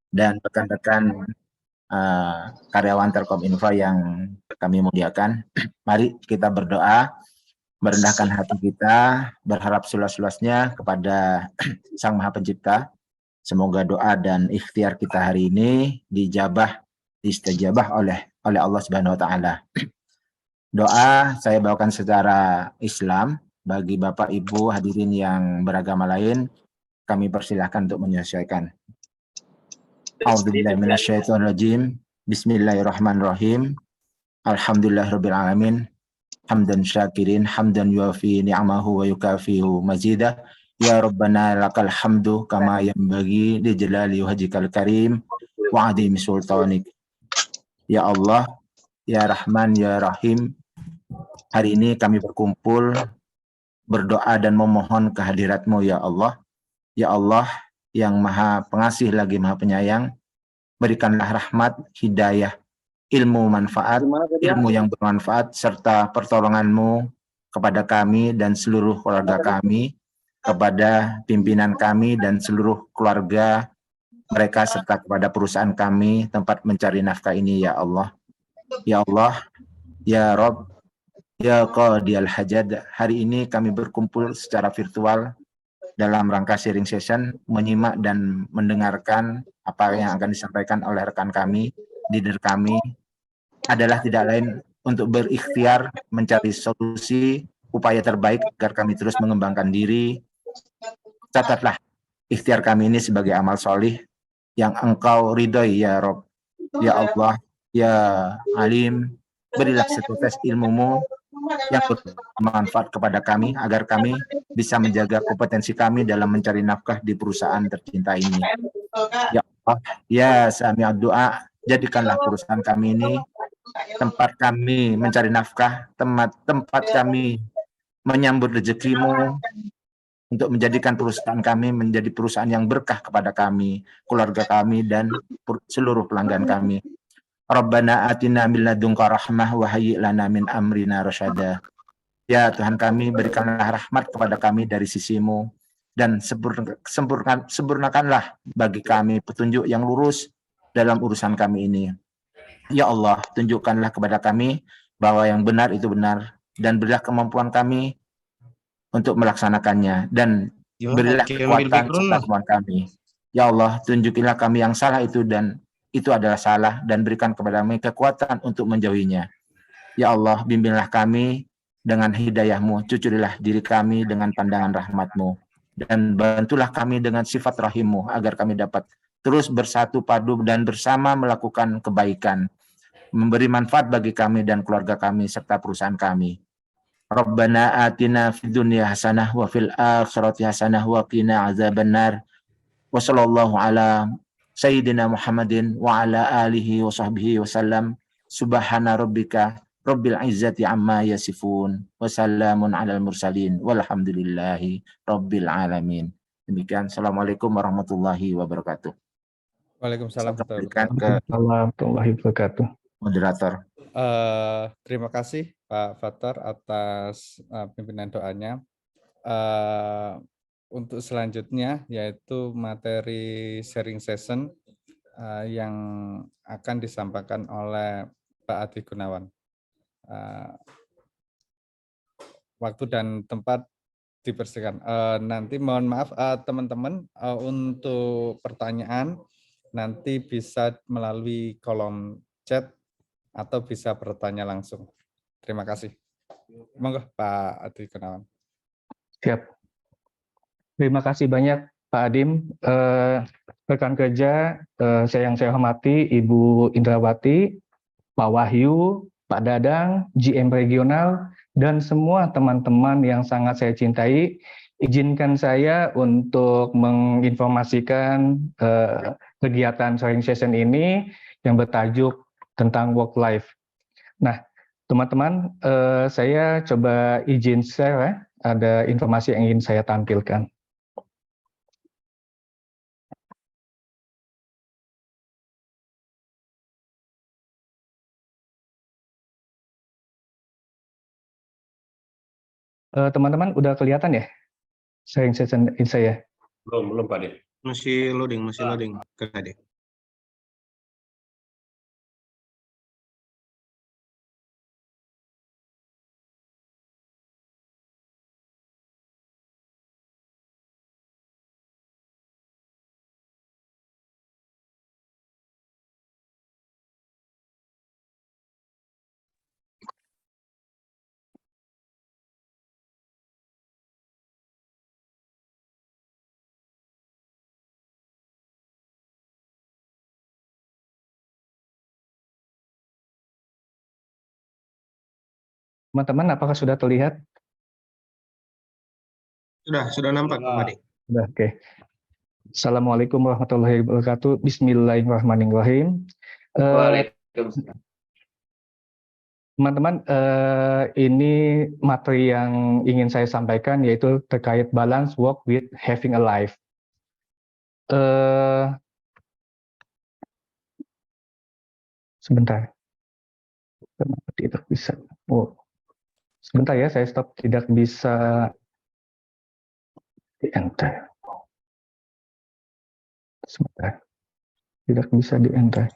dan rekan-rekan karyawan Telkom Info yang kami muliakan. Mari kita berdoa, merendahkan hati kita, berharap seluas-luasnya kepada Sang Maha Pencipta. Semoga doa dan ikhtiar kita hari ini distajabah oleh Allah Subhanahu wa taala. Doa saya bawakan secara Islam, bagi Bapak Ibu hadirin yang beragama lain, kami persilahkan untuk menyesuaikan. A'udzubillahi minasyaitonirrajim. Bismillahirrahmanirrahim. Alhamdulillahirabbil alamin. Hamdan syakirin, hamdan yuafi ni'amahu wa yukafihu mazidah. Ya Rabbana lakal hamdu kama yanbaghi li jalali wajhikal karim wa 'azimi sultanik. Ya Allah, ya Rahman, ya Rahim, hari ini kami berkumpul berdoa dan memohon kehadirat-Mu ya Allah. Ya Allah yang Maha Pengasih lagi Maha Penyayang, berikanlah rahmat, hidayah, ilmu manfaat, ilmu yang bermanfaat, serta pertolongan-Mu kepada kami dan seluruh keluarga kami, kepada pimpinan kami dan seluruh keluarga mereka, serta kepada perusahaan kami tempat mencari nafkah ini ya Allah. Ya Allah, ya Rob, ya Qadiyal Hajat, hari ini kami berkumpul secara virtual dalam rangka sharing session, menyimak dan mendengarkan apa yang akan disampaikan oleh rekan kami, leader kami, adalah tidak lain untuk berikhtiar mencari solusi, upaya terbaik agar kami terus mengembangkan diri. Catatlah ikhtiar kami ini sebagai amal solih yang Engkau ridhoi ya Rob, ya Allah, ya Alim, berilah setetes ilmu-Mu yang bermanfaat kepada kami agar kami bisa menjaga kompetensi kami dalam mencari nafkah di perusahaan tercinta ini. Ya Allah, ya Sami'ud Du'a, jadikanlah perusahaan kami ini tempat kami mencari nafkah, tempat kami menyambut rezeki-Mu, untuk menjadikan perusahaan kami menjadi perusahaan yang berkah kepada kami, keluarga kami, dan seluruh pelanggan kami. Rabbana atina min ladunka rahmah wa hayyi' lana min amrina rasyada. Ya Tuhan kami, berikanlah rahmat kepada kami dari sisi-Mu, dan sempurnakanlah bagi kami petunjuk yang lurus dalam urusan kami ini. Ya Allah, tunjukkanlah kepada kami bahwa yang benar itu benar, dan berilah kemampuan kami untuk melaksanakannya, dan berilah kekuatan serta kemampuan kami. Ya Allah, tunjukilah kami yang salah itu dan itu adalah salah, dan berikan kepada kami kekuatan untuk menjauhinya. Ya Allah, bimbinglah kami dengan hidayah-Mu, cucurilah diri kami dengan pandangan rahmat-Mu, dan bantulah kami dengan sifat rahim-Mu agar kami dapat terus bersatu padu dan bersama melakukan kebaikan, memberi manfaat bagi kami dan keluarga kami serta perusahaan kami. Rabbana atina fid dunya hasanah wa fil akhirati hasanah wa qina azabannar. Wa sallallahu ala sayyidina Muhammadin wa ala alihi wa sahbihi wasallam. Subhana rabbika rabbil izzati amma yasifun wa salamun alal mursalin walhamdulillahi rabbil alamin. Demikian, assalamualaikum warahmatullahi wabarakatuh. Waalaikumsalam warahmatullahi wabarakatuh. Moderator. Terima kasih Pak Fathar atas pimpinan doanya. Untuk selanjutnya yaitu materi sharing session yang akan disampaikan oleh Pak Adi Gunawan. Waktu dan tempat dipersilakan. Nanti mohon maaf teman-teman, untuk pertanyaan nanti bisa melalui kolom chat atau bisa bertanya langsung. Terima kasih. Monggo Pak Adi Gunawan. Siap. Terima kasih banyak Pak Adim. Rekan kerja yang saya hormati Ibu Indrawati, Pak Wahyu, Pak Dadang, GM Regional, dan semua teman-teman yang sangat saya cintai. Izinkan saya untuk menginformasikan kegiatan sharing session ini yang bertajuk tentang work life. Nah, teman-teman, saya coba izin share, ada informasi yang ingin saya tampilkan. Teman-teman, udah kelihatan ya sharing session saya? Belum Pak De. Masih loading. Ke Pak De. Teman-teman, apakah sudah terlihat? Sudah nampak, Pak Madi. Sudah, oke. Assalamualaikum warahmatullahi wabarakatuh. Bismillahirrahmanirrahim. Teman-teman, ini materi yang ingin saya sampaikan yaitu terkait balance work with having a life. Sebentar. Kenapa tidak bisa? Oh, sebentar ya, saya stop. Tidak bisa di-enter. Sebentar. Tidak bisa di-enter.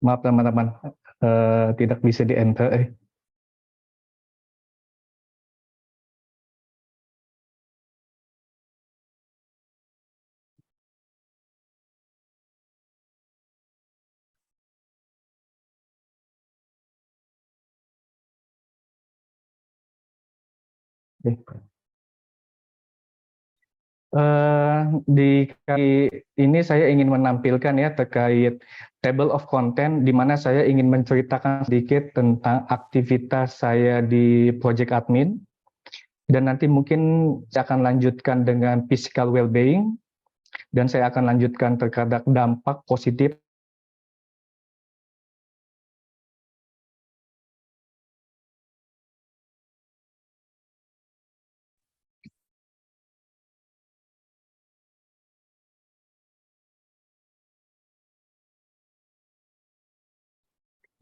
Maaf teman-teman, tidak bisa di-enter. Di kali ini saya ingin menampilkan ya terkait table of content, di mana saya ingin menceritakan sedikit tentang aktivitas saya di project admin, dan nanti mungkin saya akan lanjutkan dengan physical well-being, dan saya akan lanjutkan terhadap dampak positif.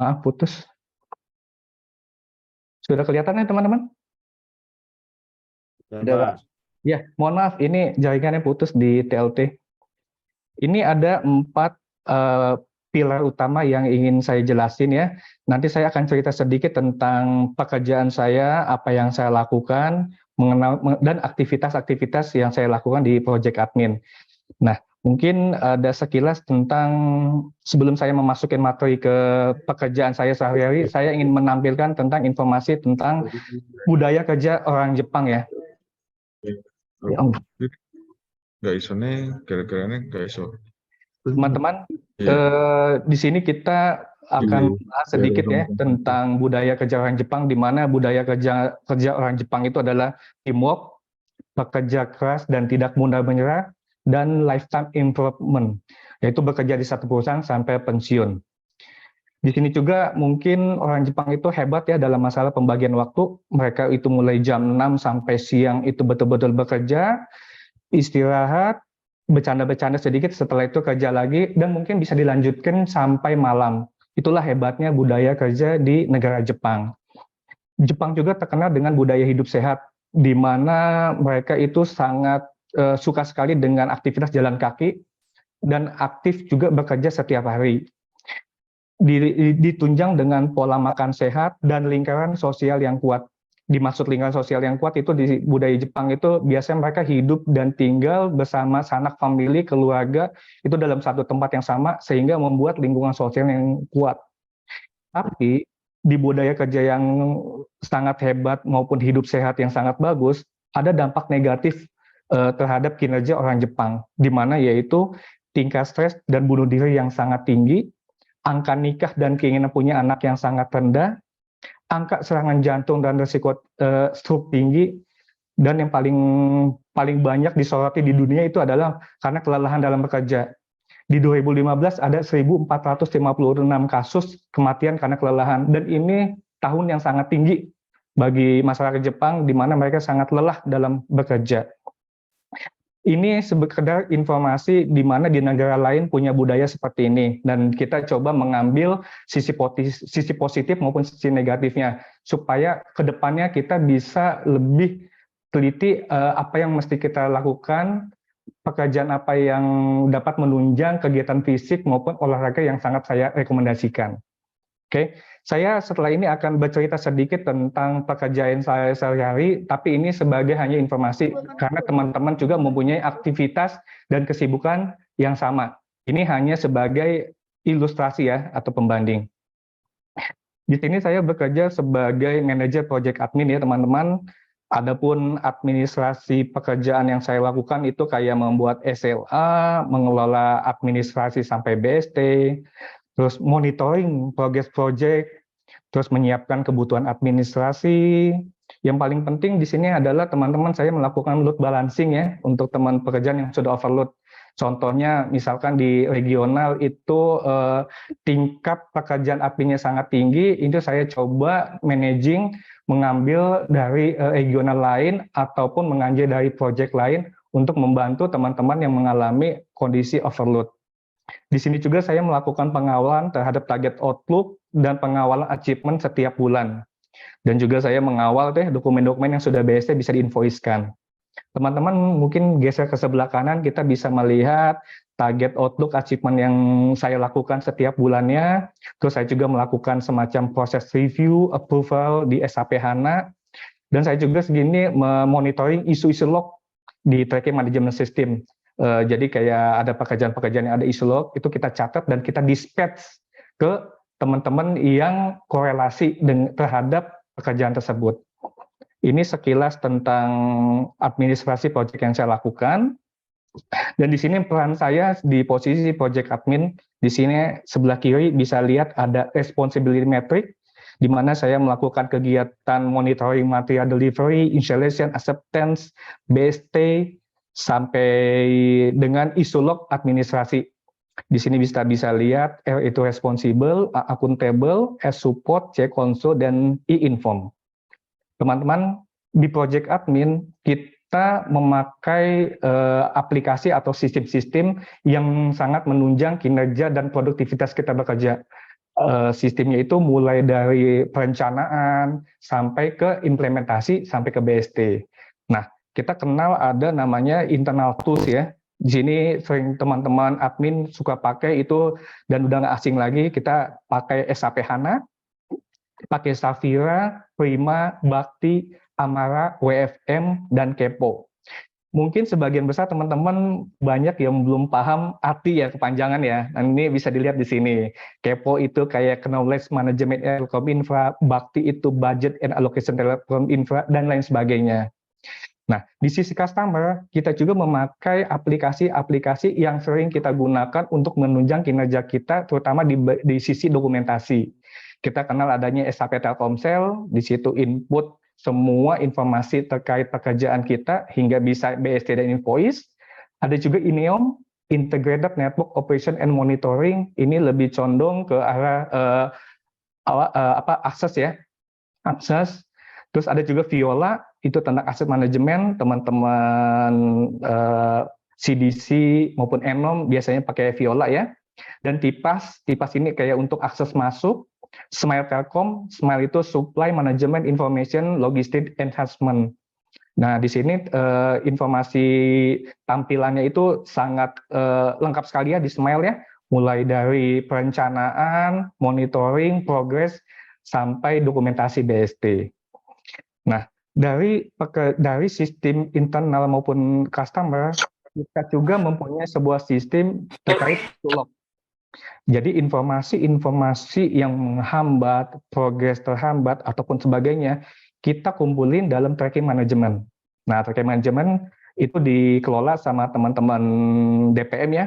Maaf, putus. Sudah kelihatan ya teman-teman? Sudah, Pak. Ya, mohon maaf, ini jaringannya putus di TLT. Ini ada 4 pilar utama yang ingin saya jelasin ya. Nanti saya akan cerita sedikit tentang pekerjaan saya, apa yang saya lakukan, dan aktivitas-aktivitas yang saya lakukan di project admin. Nah, mungkin ada sekilas tentang, sebelum saya memasukin materi ke pekerjaan saya sehari-hari, saya ingin menampilkan tentang informasi tentang budaya kerja orang Jepang ya. Nggak iso nih, kira-kira nggak iso. Teman-teman, di sini kita akan bahas sedikit ya tentang budaya kerja orang Jepang, di mana budaya kerja orang Jepang itu adalah teamwork, bekerja keras dan tidak mudah menyerah, dan lifetime improvement, yaitu bekerja di satu perusahaan sampai pensiun. Di sini juga mungkin orang Jepang itu hebat ya dalam masalah pembagian waktu. Mereka itu mulai jam 6 sampai siang itu betul-betul bekerja, istirahat, bercanda-bercanda sedikit, setelah itu kerja lagi, dan mungkin bisa dilanjutkan sampai malam. Itulah hebatnya budaya kerja di negara Jepang. Jepang juga terkenal dengan budaya hidup sehat, di mana mereka itu sangat suka sekali dengan aktivitas jalan kaki, dan aktif juga bekerja setiap hari. Ditunjang dengan pola makan sehat dan lingkaran sosial yang kuat. Dimaksud lingkaran sosial yang kuat itu di budaya Jepang itu biasanya mereka hidup dan tinggal bersama sanak famili, keluarga, itu dalam satu tempat yang sama, sehingga membuat lingkungan sosial yang kuat. Tapi di budaya kerja yang sangat hebat maupun hidup sehat yang sangat bagus, ada dampak negatif terhadap kinerja orang Jepang, di mana yaitu tingkat stres dan bunuh diri yang sangat tinggi, angka nikah dan keinginan punya anak yang sangat rendah, angka serangan jantung dan risiko stroke tinggi, dan yang paling banyak disoroti di dunia itu adalah karena kelelahan dalam bekerja. Di 2015 ada 1.456 kasus kematian karena kelelahan, dan ini tahun yang sangat tinggi bagi masyarakat Jepang, di mana mereka sangat lelah dalam bekerja. Ini sekedar informasi di mana di negara lain punya budaya seperti ini, dan kita coba mengambil sisi positif maupun sisi negatifnya, supaya kedepannya kita bisa lebih teliti apa yang mesti kita lakukan, pekerjaan apa yang dapat menunjang kegiatan fisik maupun olahraga yang sangat saya rekomendasikan. Oke, saya setelah ini akan bercerita sedikit tentang pekerjaan saya sehari-hari, tapi ini sebagai hanya informasi, karena teman-teman juga mempunyai aktivitas dan kesibukan yang sama. Ini hanya sebagai ilustrasi ya, atau pembanding. Di sini saya bekerja sebagai manajer project admin ya teman-teman. Adapun administrasi pekerjaan yang saya lakukan itu kayak membuat SLA, mengelola administrasi sampai BST, terus monitoring progress project, terus menyiapkan kebutuhan administrasi. Yang paling penting di sini adalah teman-teman saya melakukan load balancing ya untuk teman pekerjaan yang sudah overload. Contohnya misalkan di regional itu tingkat pekerjaan adminnya sangat tinggi, itu saya coba managing mengambil dari regional lain ataupun mengambil dari project lain untuk membantu teman-teman yang mengalami kondisi overload. Di sini juga saya melakukan pengawalan terhadap target outlook dan pengawalan achievement setiap bulan. Dan juga saya mengawal dokumen-dokumen yang sudah BST bisa diinvoice-kan. Teman-teman mungkin geser ke sebelah kanan, kita bisa melihat target outlook achievement yang saya lakukan setiap bulannya. Terus saya juga melakukan semacam proses review, approval di SAP HANA. Dan saya juga segini memonitoring isu-isu log di tracking management system. Jadi kayak ada pekerjaan-pekerjaan yang ada isu log, itu kita catat dan kita dispatch ke teman-teman yang korelasi terhadap pekerjaan tersebut. Ini sekilas tentang administrasi project yang saya lakukan. Dan di sini peran saya di posisi project admin. Di sini sebelah kiri bisa lihat ada responsibility metric, di mana saya melakukan kegiatan monitoring material delivery, installation, acceptance, BST, sampai dengan isu log administrasi. Di sini bisa lihat R itu responsible, A accountable, S support, C console, dan I inform. Teman-teman, di project admin kita memakai aplikasi atau sistem-sistem yang sangat menunjang kinerja dan produktivitas kita bekerja. Sistemnya itu mulai dari perencanaan sampai ke implementasi sampai ke BST. Nah, kita kenal ada namanya internal tools ya. Di sini sering teman-teman admin suka pakai itu dan udah nggak asing lagi, kita pakai SAP HANA, pakai Safira, Prima, Bakti, Amara, WFM, dan Kepo. Mungkin sebagian besar teman-teman banyak yang belum paham arti ya kepanjangan ya. Nah, ini bisa dilihat di sini. Kepo itu kayak knowledge management Telkom Infra, Bakti itu budget and allocation Telkom Infra, dan lain sebagainya. Nah, di sisi customer, kita juga memakai aplikasi-aplikasi yang sering kita gunakan untuk menunjang kinerja kita, terutama di sisi dokumentasi. Kita kenal adanya SAP Telkomsel, di situ input semua informasi terkait pekerjaan kita hingga bisa BST dan invoice. Ada juga INEOM, Integrated Network Operation and Monitoring. Ini lebih condong ke arah akses ya, akses. Terus ada juga Viola, itu tentang aset manajemen, teman-teman CDC maupun Enom biasanya pakai Viola ya. Dan TIPAS ini kayak untuk akses masuk. Smile Telkom, Smile itu Supply Management Information Logistic Enhancement. Nah, di sini informasi tampilannya itu sangat lengkap sekali ya di Smile ya. Mulai dari perencanaan, monitoring, progress, sampai dokumentasi BST. Nah, dari sistem internal maupun customer, kita juga mempunyai sebuah sistem terkait log. Jadi informasi-informasi yang menghambat, progres terhambat, ataupun sebagainya, kita kumpulin dalam tracking management. Nah, tracking management itu dikelola sama teman-teman DPM ya.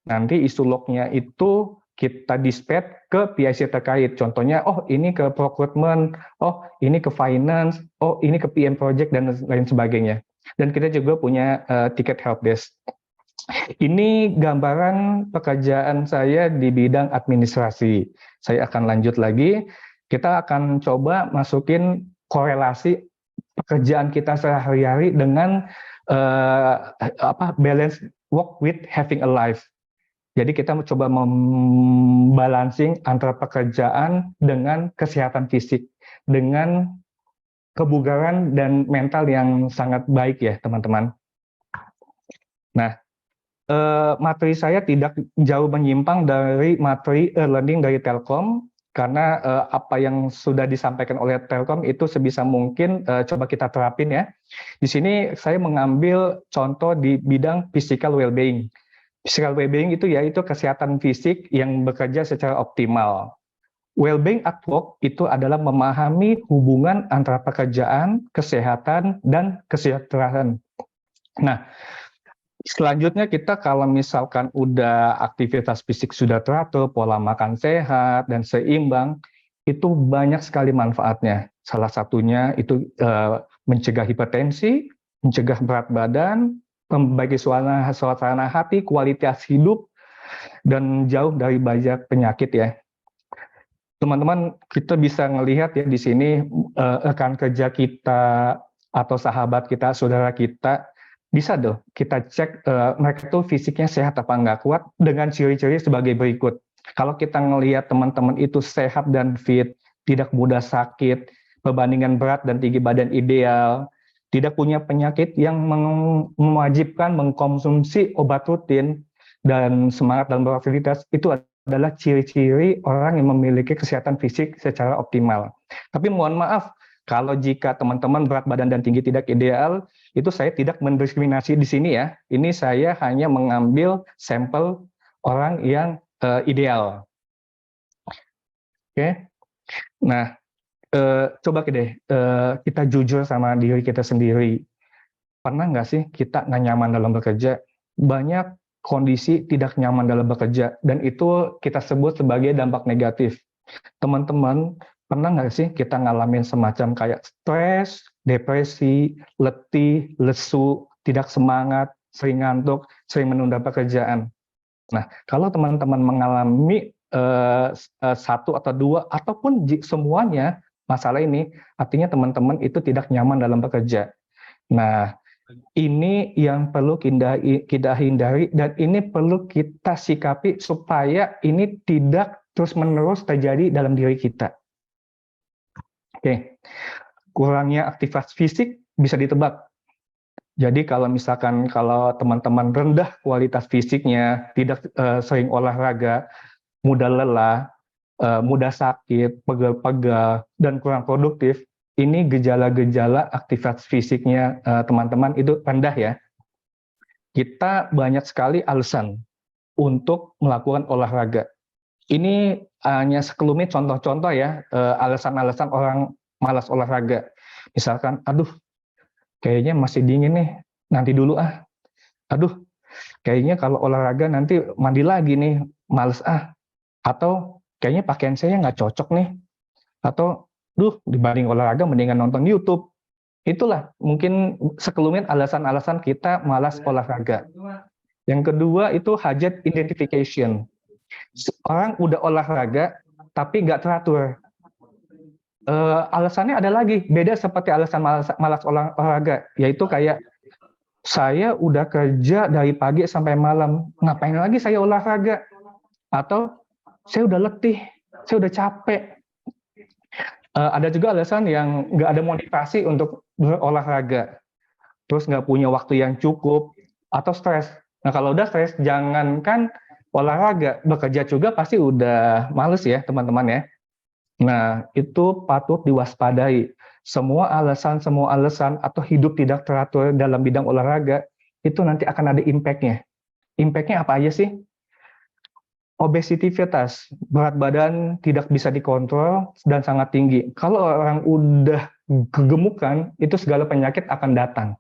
Nanti isu lognya itu kita dispatch ke PIC terkait. Contohnya, oh ini ke procurement, oh ini ke finance, oh ini ke PM project, dan lain sebagainya. Dan kita juga punya tiket helpdesk. Ini gambaran pekerjaan saya di bidang administrasi. Saya akan lanjut lagi. Kita akan coba masukin korelasi pekerjaan kita sehari-hari dengan balance work with having a life. Jadi kita coba membalancing antara pekerjaan dengan kesehatan fisik, dengan kebugaran dan mental yang sangat baik ya teman-teman. Nah, materi saya tidak jauh menyimpang dari materi learning dari Telkom, karena apa yang sudah disampaikan oleh Telkom itu sebisa mungkin coba kita terapin ya. Di sini saya mengambil contoh di bidang physical well-being. Physical well-being itu yaitu kesehatan fisik yang bekerja secara optimal. Well-being at work itu adalah memahami hubungan antara pekerjaan, kesehatan, dan kesejahteraan. Nah, selanjutnya kita kalau misalkan udah aktivitas fisik sudah teratur, pola makan sehat dan seimbang, itu banyak sekali manfaatnya. Salah satunya itu mencegah hipertensi, mencegah berat badan, memperbaiki suasana hati, kualitas hidup, dan jauh dari banyak penyakit ya. Teman-teman, kita bisa ngelihat ya di sini rekan kerja kita atau sahabat kita, saudara kita, bisa dong kita cek mereka tuh fisiknya sehat apa nggak kuat dengan ciri-ciri sebagai berikut. Kalau kita ngelihat teman-teman itu sehat dan fit, tidak mudah sakit, perbandingan berat dan tinggi badan ideal, tidak punya penyakit yang mewajibkan mengkonsumsi obat rutin, dan semangat dalam beraktivitas, itu adalah ciri-ciri orang yang memiliki kesehatan fisik secara optimal. Tapi mohon maaf, kalau jika teman-teman berat badan dan tinggi tidak ideal, itu saya tidak mendiskriminasi di sini ya. Ini saya hanya mengambil sampel orang yang ideal. Oke. Nah, coba deh kita jujur sama diri kita sendiri. Pernah nggak sih kita nggak nyaman dalam bekerja? Banyak kondisi tidak nyaman dalam bekerja, dan itu kita sebut sebagai dampak negatif. Teman-teman, pernah nggak sih kita ngalamin semacam kayak stres, depresi, letih, lesu, tidak semangat, sering ngantuk, sering menunda pekerjaan? Nah, kalau teman-teman mengalami satu atau dua, ataupun semuanya masalah ini, artinya teman-teman itu tidak nyaman dalam bekerja. Nah, ini yang perlu kita hindari, dan ini perlu kita sikapi supaya ini tidak terus-menerus terjadi dalam diri kita. Oke, kurangnya aktivitas fisik bisa ditebak. Jadi kalau misalkan teman-teman rendah kualitas fisiknya, tidak sering olahraga, mudah lelah, mudah sakit, pegal-pegal, dan kurang produktif, ini gejala-gejala aktivitas fisiknya teman-teman itu rendah ya. Kita banyak sekali alasan untuk melakukan olahraga. Ini hanya sekelumit contoh-contoh ya, alasan-alasan orang malas olahraga. Misalkan, aduh, kayaknya masih dingin nih, nanti dulu ah. Aduh, kayaknya kalau olahraga nanti mandi lagi nih, males ah. Atau kayaknya pakaian saya nggak cocok nih. Atau dibanding olahraga mendingan nonton YouTube. Itulah mungkin sekelumit alasan-alasan kita malas olahraga. Yang kedua itu hajat identification. Orang udah olahraga tapi nggak teratur. Alasannya ada lagi, beda seperti alasan malas olahraga, yaitu kayak saya udah kerja dari pagi sampai malam, ngapain lagi saya olahraga? Atau saya udah letih, saya udah capek. Ada juga alasan yang nggak ada motivasi untuk berolahraga, terus nggak punya waktu yang cukup, atau stres. Nah kalau udah stres, jangankan olahraga, bekerja juga pasti udah males ya teman-teman ya. Nah itu patut diwaspadai. Semua alasan atau hidup tidak teratur dalam bidang olahraga, itu nanti akan ada impact-nya. Impact-nya apa aja sih? Obesitas, berat badan tidak bisa dikontrol dan sangat tinggi. Kalau orang udah kegemukan, itu segala penyakit akan datang.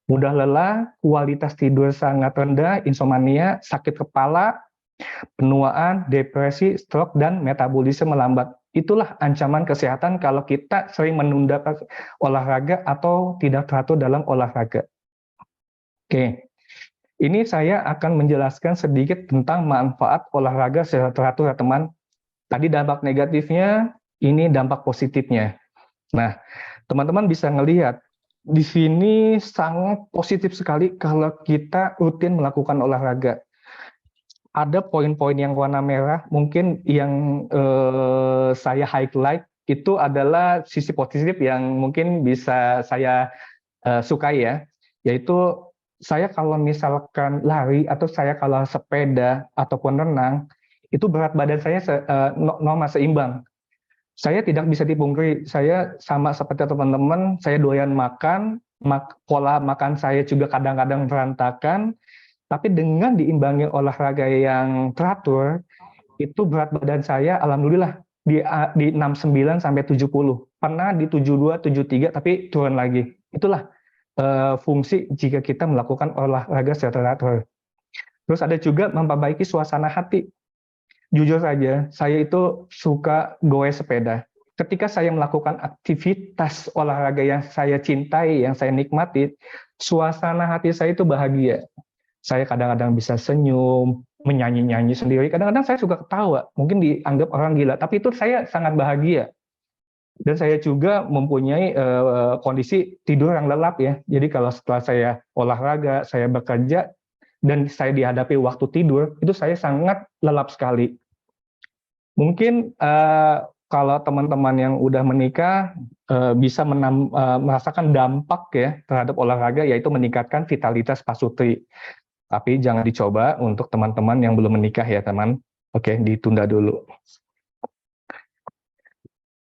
Mudah lelah, kualitas tidur sangat rendah, insomnia, sakit kepala, penuaan, depresi, stroke, dan metabolisme melambat. Itulah ancaman kesehatan kalau kita sering menunda olahraga atau tidak teratur dalam olahraga. Oke. Ini saya akan menjelaskan sedikit tentang manfaat olahraga secara teratur ya teman. Tadi dampak negatifnya, ini dampak positifnya. Nah, teman-teman bisa ngelihat, di sini sangat positif sekali kalau kita rutin melakukan olahraga. Ada poin-poin yang warna merah, mungkin yang saya highlight, itu adalah sisi positif yang mungkin bisa saya sukai ya, yaitu saya kalau misalkan lari atau saya kalau sepeda ataupun renang, itu berat badan saya normal seimbang. Saya tidak bisa dipungkiri, saya sama seperti teman-teman, saya doyan makan, pola makan saya juga kadang-kadang berantakan, tapi dengan diimbangi olahraga yang teratur, itu berat badan saya alhamdulillah di 69 sampai 70. Pernah di 72, 73 tapi turun lagi. Itulah fungsi jika kita melakukan olahraga secara teratur. Terus ada juga memperbaiki suasana hati. Jujur saja, saya itu suka goes sepeda. Ketika saya melakukan aktivitas olahraga yang saya cintai, yang saya nikmati, suasana hati saya itu bahagia. Saya kadang-kadang bisa senyum, menyanyi-nyanyi sendiri. Kadang-kadang saya suka ketawa, mungkin dianggap orang gila, tapi itu saya sangat bahagia. Dan saya juga mempunyai kondisi tidur yang lelap ya. Jadi kalau setelah saya olahraga, saya bekerja, dan saya dihadapi waktu tidur, itu saya sangat lelap sekali. Mungkin kalau teman-teman yang udah menikah bisa merasakan dampak ya terhadap olahraga, yaitu meningkatkan vitalitas pasutri. Tapi jangan dicoba untuk teman-teman yang belum menikah ya teman. Oke, ditunda dulu.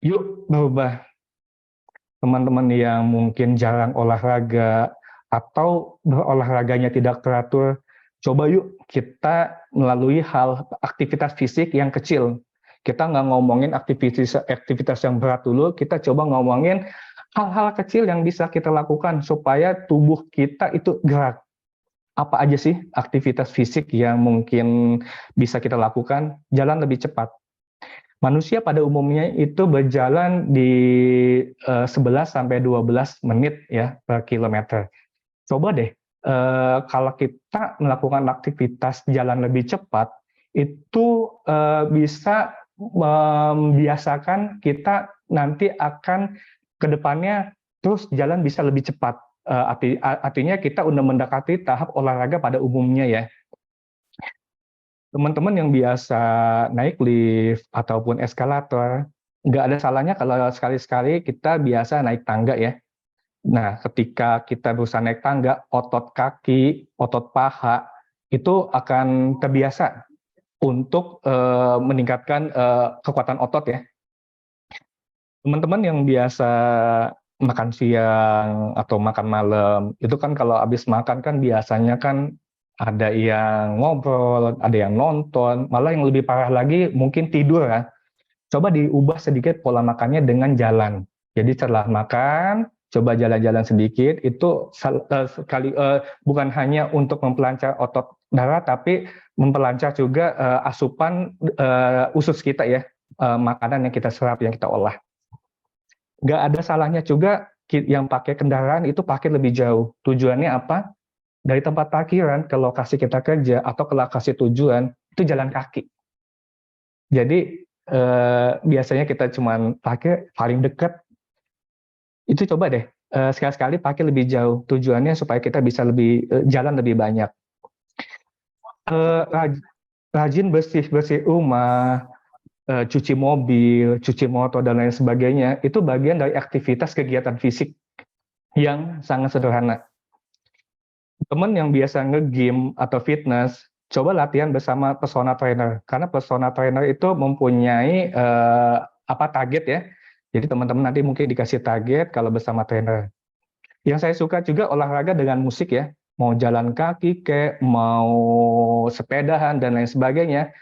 Yuk berubah. Teman-teman yang mungkin jarang olahraga atau berolahraganya tidak teratur, coba yuk kita melalui aktivitas fisik yang kecil. Kita nggak ngomongin aktivitas yang berat dulu, kita coba ngomongin hal-hal kecil yang bisa kita lakukan supaya tubuh kita itu gerak. Apa aja sih aktivitas fisik yang mungkin bisa kita lakukan? Jalan lebih cepat. Manusia pada umumnya itu berjalan di 11 sampai 12 menit ya per kilometer. Coba deh kalau kita melakukan aktivitas jalan lebih cepat, itu bisa membiasakan kita nanti akan ke depannya terus jalan bisa lebih cepat. Artinya kita udah mendekati tahap olahraga pada umumnya ya. Teman-teman yang biasa naik lift ataupun eskalator, nggak ada salahnya kalau sekali-sekali kita biasa naik tangga ya. Nah, ketika kita berusaha naik tangga, otot kaki, otot paha, itu akan terbiasa untuk meningkatkan kekuatan otot ya. Teman-teman yang biasa makan siang atau makan malam, itu kan kalau habis makan kan biasanya kan ada yang ngobrol, ada yang nonton, malah yang lebih parah lagi mungkin tidur kan. Coba diubah sedikit pola makannya dengan jalan. Jadi setelah makan, coba jalan-jalan sedikit, itu bukan hanya untuk memperlancar otot darah, tapi memperlancar juga asupan usus kita ya, makanan yang kita serap, yang kita olah. Nggak ada salahnya juga yang pakai kendaraan itu pakai lebih jauh. Tujuannya apa? Dari tempat parkiran ke lokasi kita kerja atau ke lokasi tujuan, itu jalan kaki. Jadi biasanya kita cuma pakai paling dekat, itu coba deh sekali-sekali pakai lebih jauh. Tujuannya supaya kita bisa jalan lebih banyak. Rajin bersih-bersih rumah, cuci mobil, cuci motor, dan lain sebagainya, itu bagian dari aktivitas kegiatan fisik yang sangat sederhana. Teman yang biasa nge-gym atau fitness, coba latihan bersama personal trainer, karena personal trainer itu mempunyai target ya. Jadi teman-teman nanti mungkin dikasih target kalau bersama trainer. Yang saya suka juga olahraga dengan musik ya, mau jalan kaki kayak mau sepedahan dan lain sebagainya.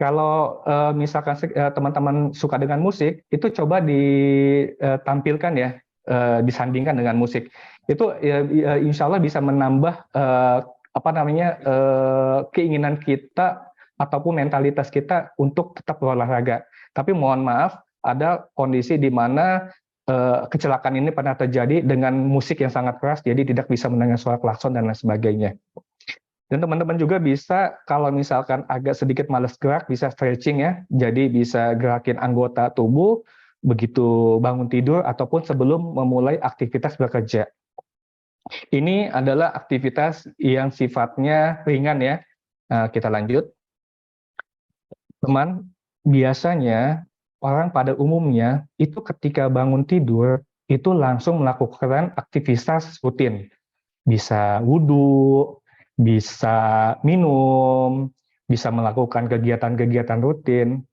Kalau misalkan teman-teman suka dengan musik, itu coba ditampilkan ya, disandingkan dengan musik. Itu insya Allah bisa menambah keinginan kita ataupun mentalitas kita untuk tetap berolahraga. Tapi mohon maaf, ada kondisi di mana kecelakaan ini pernah terjadi dengan musik yang sangat keras, jadi tidak bisa mendengar suara klakson dan lain sebagainya. Dan teman-teman juga bisa, kalau misalkan agak sedikit malas gerak, bisa stretching ya. Jadi bisa gerakin anggota tubuh begitu bangun tidur ataupun sebelum memulai aktivitas bekerja. Ini adalah aktivitas yang sifatnya ringan ya. Kita lanjut. Teman, biasanya orang pada umumnya itu ketika bangun tidur itu langsung melakukan aktivitas rutin. Bisa wudhu, bisa minum, bisa melakukan kegiatan-kegiatan rutin.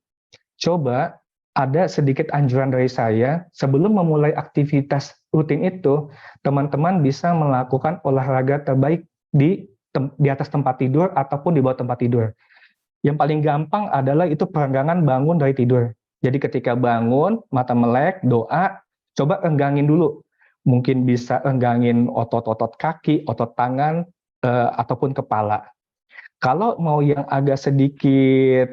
Coba ada sedikit anjuran dari saya, sebelum memulai aktivitas rutin itu, teman-teman bisa melakukan olahraga terbaik di atas tempat tidur ataupun di bawah tempat tidur. Yang paling gampang adalah itu perenggangan bangun dari tidur. Jadi ketika bangun, mata melek, doa, coba enggangin dulu. Mungkin bisa enggangin otot-otot kaki, otot tangan, ataupun kepala. Kalau mau yang agak sedikit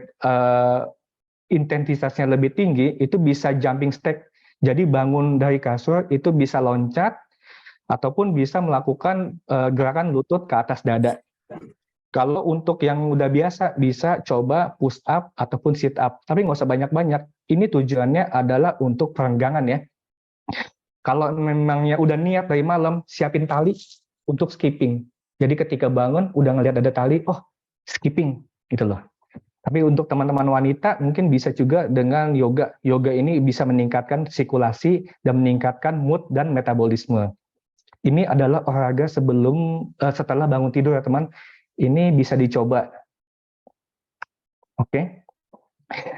intensitasnya lebih tinggi, itu bisa jumping stack. Jadi bangun dari kasur itu bisa loncat, ataupun bisa melakukan gerakan lutut ke atas dada. Kalau untuk yang udah biasa, bisa coba push up ataupun sit up. Tapi nggak usah banyak-banyak. Ini tujuannya adalah untuk perenggangan ya. Kalau memangnya udah niat dari malam, siapin tali untuk skipping. Jadi ketika bangun, udah ngelihat ada tali, oh skipping, gitu loh. Tapi untuk teman-teman wanita, mungkin bisa juga dengan yoga. Yoga ini bisa meningkatkan sirkulasi dan meningkatkan mood dan metabolisme. Ini adalah olahraga setelah bangun tidur ya teman. Ini bisa dicoba. Oke.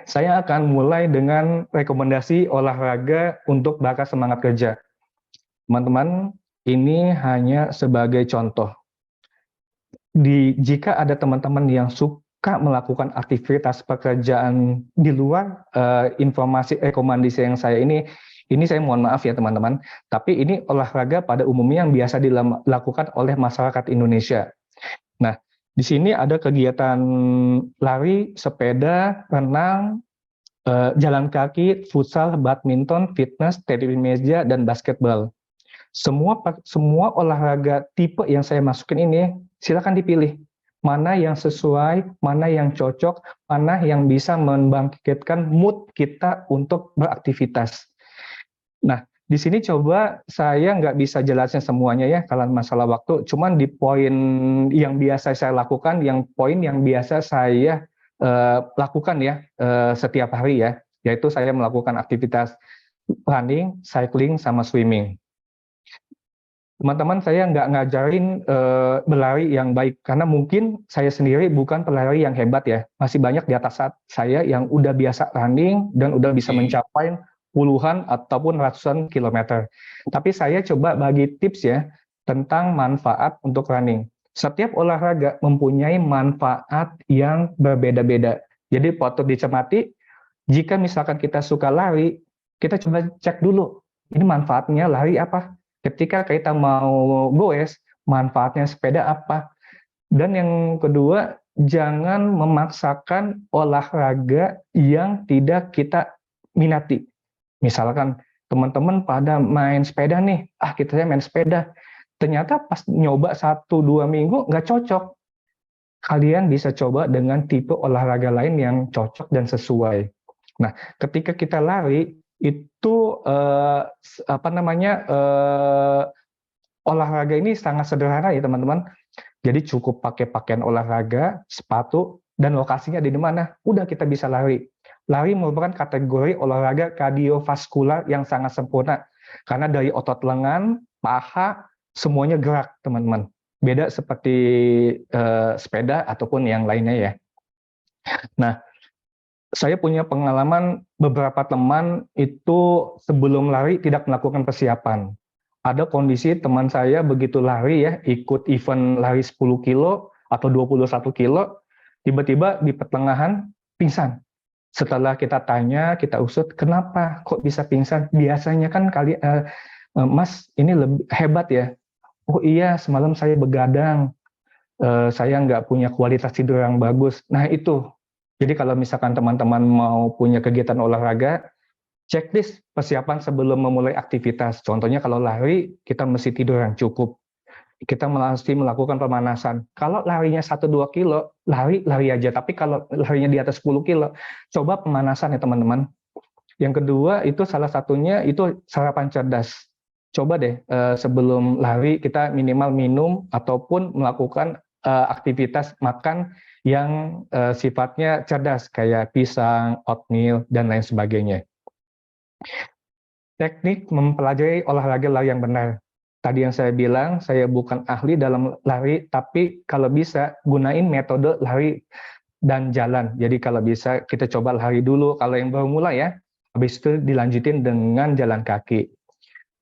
Saya akan mulai dengan rekomendasi olahraga untuk bakar semangat kerja. Teman-teman, ini hanya sebagai contoh. Jika ada teman-teman yang suka melakukan aktivitas pekerjaan di luar informasi rekomendasi yang saya ini saya mohon maaf ya teman-teman, tapi ini olahraga pada umumnya yang biasa dilakukan oleh masyarakat Indonesia. Nah, di sini ada kegiatan lari, sepeda, renang, jalan kaki, futsal, badminton, fitness, tenis meja, dan basketball. Semua olahraga tipe yang saya masukin ini, silakan dipilih. Mana yang sesuai, mana yang cocok, mana yang bisa membangkitkan mood kita untuk beraktivitas. Nah, di sini coba saya nggak bisa jelasin semuanya ya, kalau masalah waktu. Cuman di poin yang biasa saya lakukan, poin yang biasa saya lakukan ya setiap hari ya, yaitu saya melakukan aktivitas running, cycling, sama swimming. Teman-teman, saya nggak ngajarin berlari yang baik, karena mungkin saya sendiri bukan pelari yang hebat ya. Masih banyak di atas saya yang udah biasa running dan udah bisa mencapai puluhan ataupun ratusan kilometer. Tapi saya coba bagi tips ya tentang manfaat untuk running. Setiap olahraga mempunyai manfaat yang berbeda-beda. Jadi patut dicermati, jika misalkan kita suka lari, kita coba cek dulu, ini manfaatnya lari apa? Ketika kita mau goes, manfaatnya sepeda apa? Dan yang kedua, jangan memaksakan olahraga yang tidak kita minati. Misalkan teman-teman pada main sepeda nih, kita main sepeda. Ternyata pas nyoba 1-2 minggu nggak cocok. Kalian bisa coba dengan tipe olahraga lain yang cocok dan sesuai. Nah, ketika kita lari, itu olahraga ini sangat sederhana ya teman-teman. Jadi cukup pakai pakaian olahraga, sepatu, dan lokasinya di mana, udah kita bisa lari. Lari merupakan kategori olahraga kardiovaskular yang sangat sempurna. Karena dari otot lengan, paha, semuanya gerak, teman-teman. Beda seperti sepeda ataupun yang lainnya ya. Nah, saya punya pengalaman beberapa teman itu sebelum lari tidak melakukan persiapan. Ada kondisi teman saya begitu lari ya, ikut event lari 10 kilo atau 21 kilo, tiba-tiba di pertengahan pingsan. Setelah kita tanya, kita usut, kenapa kok bisa pingsan? Biasanya kan Mas ini lebih hebat ya. Oh iya, semalam saya begadang, saya nggak punya kualitas tidur yang bagus. Nah itu, jadi kalau misalkan teman-teman mau punya kegiatan olahraga, checklist persiapan sebelum memulai aktivitas. Contohnya kalau lari, kita mesti tidur yang cukup. Kita mesti melakukan pemanasan. Kalau larinya 1-2 kilo, lari aja. Tapi kalau larinya di atas 10 kilo, coba pemanasan ya teman-teman. Yang kedua, itu salah satunya itu sarapan cerdas. Coba deh sebelum lari kita minimal minum ataupun melakukan aktivitas makan yang sifatnya cerdas, kayak pisang, oatmeal, dan lain sebagainya. Teknik mempelajari olahraga lari yang benar. Tadi yang saya bilang, saya bukan ahli dalam lari, tapi kalau bisa gunain metode lari dan jalan. Jadi kalau bisa kita coba lari dulu, kalau yang baru mulai ya, habis itu dilanjutin dengan jalan kaki.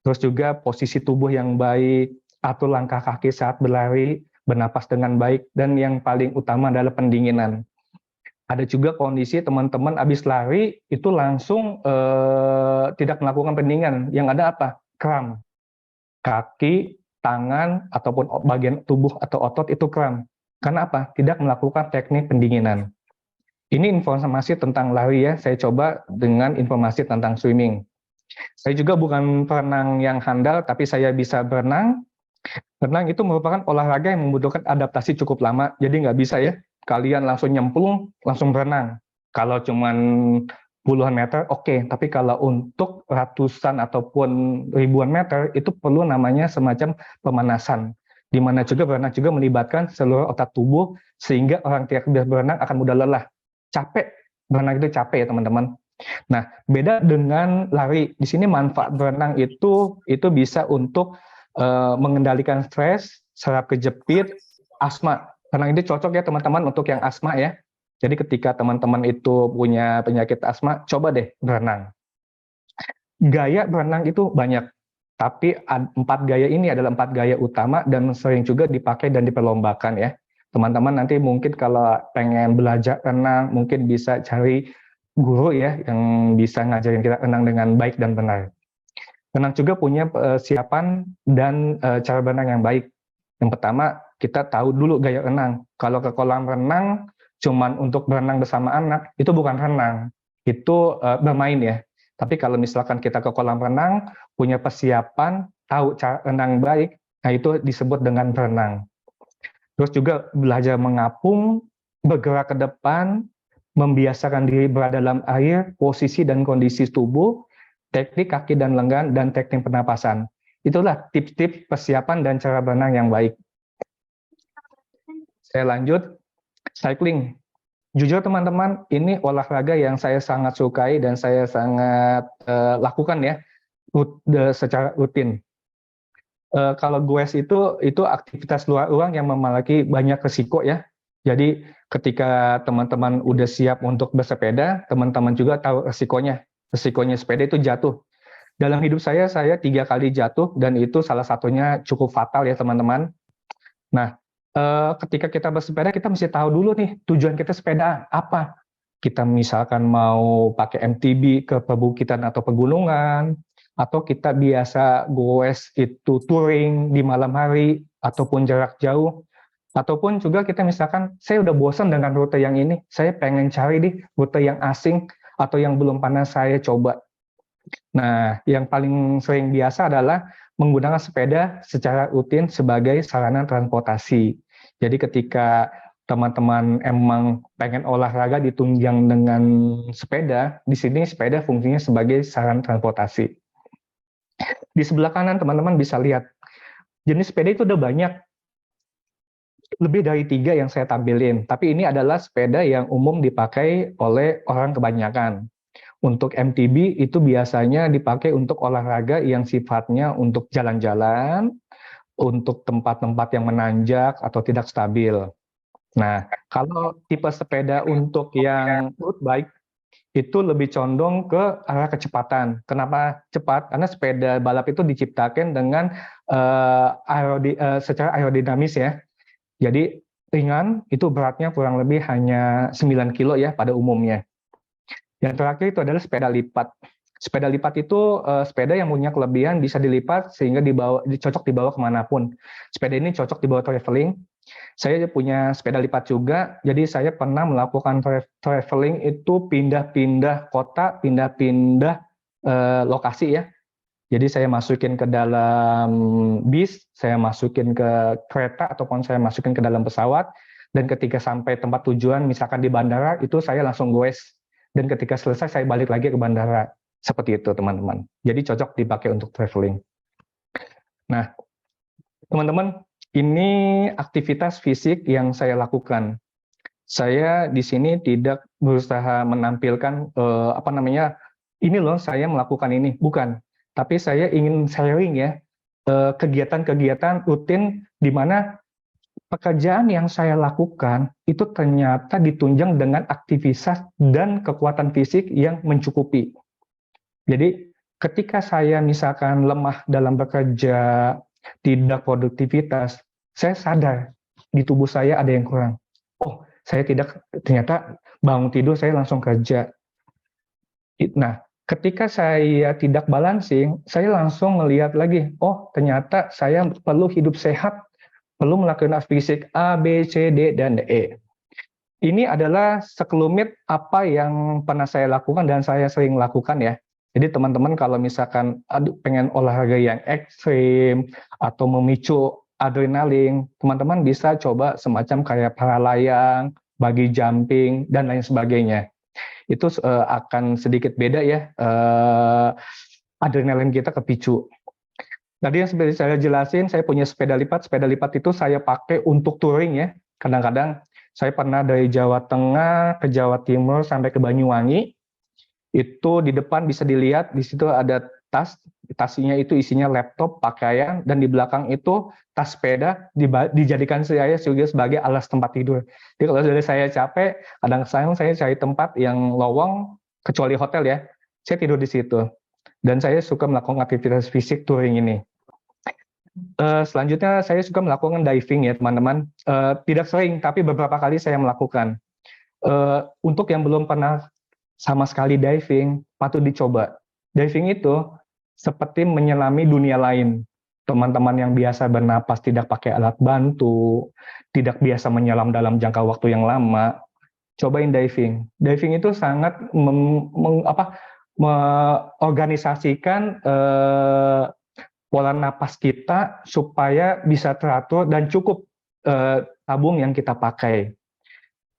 Terus juga posisi tubuh yang baik, atur langkah kaki saat berlari, bernapas dengan baik, dan yang paling utama adalah pendinginan. Ada juga kondisi teman-teman habis lari itu langsung tidak melakukan pendinginan. Yang ada apa? Kram. Kaki, tangan, ataupun bagian tubuh atau otot itu kram. Karena apa? Tidak melakukan teknik pendinginan. Ini informasi tentang lari ya, saya coba dengan informasi tentang swimming. Saya juga bukan perenang yang handal, tapi saya bisa berenang. Renang itu merupakan olahraga yang membutuhkan adaptasi cukup lama, jadi nggak bisa ya, kalian langsung nyemplung, langsung berenang. Kalau cuman puluhan meter, oke. Tapi kalau untuk ratusan ataupun ribuan meter, itu perlu namanya semacam pemanasan. Di mana juga berenang juga melibatkan seluruh otot tubuh, sehingga orang yang tidak berenang akan mudah lelah. Capek, berenang itu capek ya teman-teman. Nah, beda dengan lari. Di sini manfaat berenang itu bisa untuk mengendalikan stres, saraf kejepit, asma. Renang ini cocok ya teman-teman untuk yang asma ya. Jadi ketika teman-teman itu punya penyakit asma, coba deh berenang. Gaya berenang itu banyak, tapi 4 gaya ini adalah 4 gaya utama dan sering juga dipakai dan diperlombakan ya. Teman-teman nanti mungkin kalau pengen belajar renang, mungkin bisa cari guru ya yang bisa ngajarin kita renang dengan baik dan benar. Renang juga punya persiapan dan cara berenang yang baik. Yang pertama, kita tahu dulu gaya renang. Kalau ke kolam renang cuman untuk berenang bersama anak, itu bukan renang, itu bermain ya. Tapi kalau misalkan kita ke kolam renang, punya persiapan, tahu cara renang baik, nah itu disebut dengan berenang. Terus juga belajar mengapung, bergerak ke depan, membiasakan diri berada dalam air, posisi dan kondisi tubuh, teknik kaki dan lengan, dan teknik pernapasan. Itulah tips-tips persiapan dan cara berenang yang baik. Saya lanjut, cycling. Jujur teman-teman, ini olahraga yang saya sangat sukai dan saya sangat lakukan ya, secara rutin. Kalau goes itu aktivitas luar ruang yang memiliki banyak resiko ya. Jadi ketika teman-teman udah siap untuk bersepeda, teman-teman juga tahu resikonya. Resikonya sepeda itu jatuh. Dalam hidup saya 3 kali jatuh dan itu salah satunya cukup fatal ya teman-teman. Nah, ketika kita bersepeda, kita mesti tahu dulu nih tujuan kita sepeda apa. Kita misalkan mau pakai MTB ke perbukitan atau pegunungan, atau kita biasa goes itu touring di malam hari, ataupun jarak jauh, ataupun juga kita misalkan, saya udah bosan dengan rute yang ini, saya pengen cari nih rute yang asing, atau yang belum pernah saya coba. Nah, yang paling sering biasa adalah menggunakan sepeda secara rutin sebagai sarana transportasi. Jadi ketika teman-teman emang pengen olahraga ditunjang dengan sepeda, di sini sepeda fungsinya sebagai sarana transportasi. Di sebelah kanan teman-teman bisa lihat, jenis sepeda itu udah banyak. Lebih dari 3 yang saya tampilin, tapi ini adalah sepeda yang umum dipakai oleh orang kebanyakan. Untuk MTB itu biasanya dipakai untuk olahraga yang sifatnya untuk jalan-jalan, untuk tempat-tempat yang menanjak atau tidak stabil. Nah, kalau tipe sepeda untuk yang road bike itu lebih condong ke arah kecepatan. Kenapa cepat? Karena sepeda balap itu diciptakan dengan secara aerodinamis ya. Jadi ringan, itu beratnya kurang lebih hanya 9 kilo ya pada umumnya. Yang terakhir itu adalah sepeda lipat. Sepeda lipat itu sepeda yang punya kelebihan bisa dilipat sehingga cocok dibawa kemanapun. Sepeda ini cocok dibawa traveling. Saya punya sepeda lipat juga, jadi saya pernah melakukan traveling itu pindah-pindah kota, pindah-pindah lokasi ya. Jadi saya masukin ke dalam bis, saya masukin ke kereta, ataupun saya masukin ke dalam pesawat, dan ketika sampai tempat tujuan, misalkan di bandara, itu saya langsung goes. Dan ketika selesai, saya balik lagi ke bandara. Seperti itu, teman-teman. Jadi cocok dipakai untuk traveling. Nah, teman-teman, ini aktivitas fisik yang saya lakukan. Saya di sini tidak berusaha menampilkan, ini loh saya melakukan ini. Bukan. Tapi saya ingin sharing ya, kegiatan-kegiatan rutin di mana pekerjaan yang saya lakukan itu ternyata ditunjang dengan aktivitas dan kekuatan fisik yang mencukupi. Jadi ketika saya misalkan lemah dalam bekerja, tidak produktivitas, saya sadar di tubuh saya ada yang kurang. Oh, saya ternyata bangun tidur saya langsung kerja. Nah, ketika saya tidak balancing, saya langsung melihat lagi, oh ternyata saya perlu hidup sehat, perlu melakukan fisik A, B, C, D, dan E. Ini adalah sekelumit apa yang pernah saya lakukan dan saya sering lakukan ya. Jadi teman-teman kalau misalkan pengen olahraga yang ekstrim atau memicu adrenalin, teman-teman bisa coba semacam kayak para layang, bagi jumping, dan lain sebagainya. Itu akan sedikit beda ya, adrenalin kita kepicu. Tadi yang seperti saya jelasin, saya punya sepeda lipat itu saya pakai untuk touring ya. Kadang-kadang saya pernah dari Jawa Tengah ke Jawa Timur sampai ke Banyuwangi, itu di depan bisa dilihat, di situ ada tasnya itu isinya laptop, pakaian, dan di belakang itu tas sepeda dijadikan saya juga sebagai alas tempat tidur. Jadi kalau dari saya capek, kadang-kadang saya cari tempat yang lowong, kecuali hotel ya, saya tidur di situ. Dan saya suka melakukan aktivitas fisik touring ini. Selanjutnya saya suka melakukan diving ya teman-teman. Tidak sering, tapi beberapa kali saya melakukan. Untuk yang belum pernah sama sekali diving, patut dicoba. Diving itu seperti menyelami dunia lain. Teman-teman yang biasa bernapas tidak pakai alat bantu, tidak biasa menyelam dalam jangka waktu yang lama, cobain diving. Diving itu sangat mengorganisasikan pola napas kita supaya bisa teratur dan cukup tabung yang kita pakai.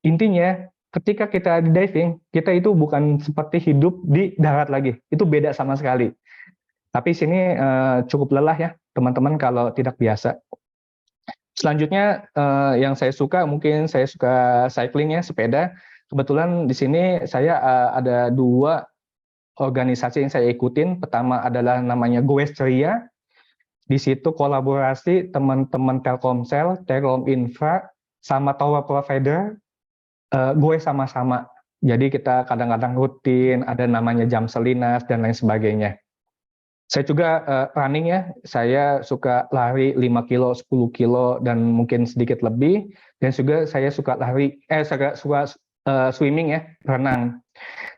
Intinya, ketika kita di diving, kita itu bukan seperti hidup di darat lagi. Itu beda sama sekali. Tapi sini cukup lelah ya, teman-teman kalau tidak biasa. Selanjutnya yang saya suka, mungkin saya suka cycling ya, sepeda. Kebetulan di sini saya ada 2 organisasi yang saya ikutin. Pertama adalah namanya Goes Ceria. Di situ kolaborasi teman-teman Telkomsel, Telkom Infra, sama tower provider, gue sama-sama. Jadi kita kadang-kadang rutin, ada namanya jam selinas, dan lain sebagainya. Saya juga running ya, saya suka lari 5 kilo, 10 kilo, dan mungkin sedikit lebih. Dan juga saya suka suka swimming ya, renang.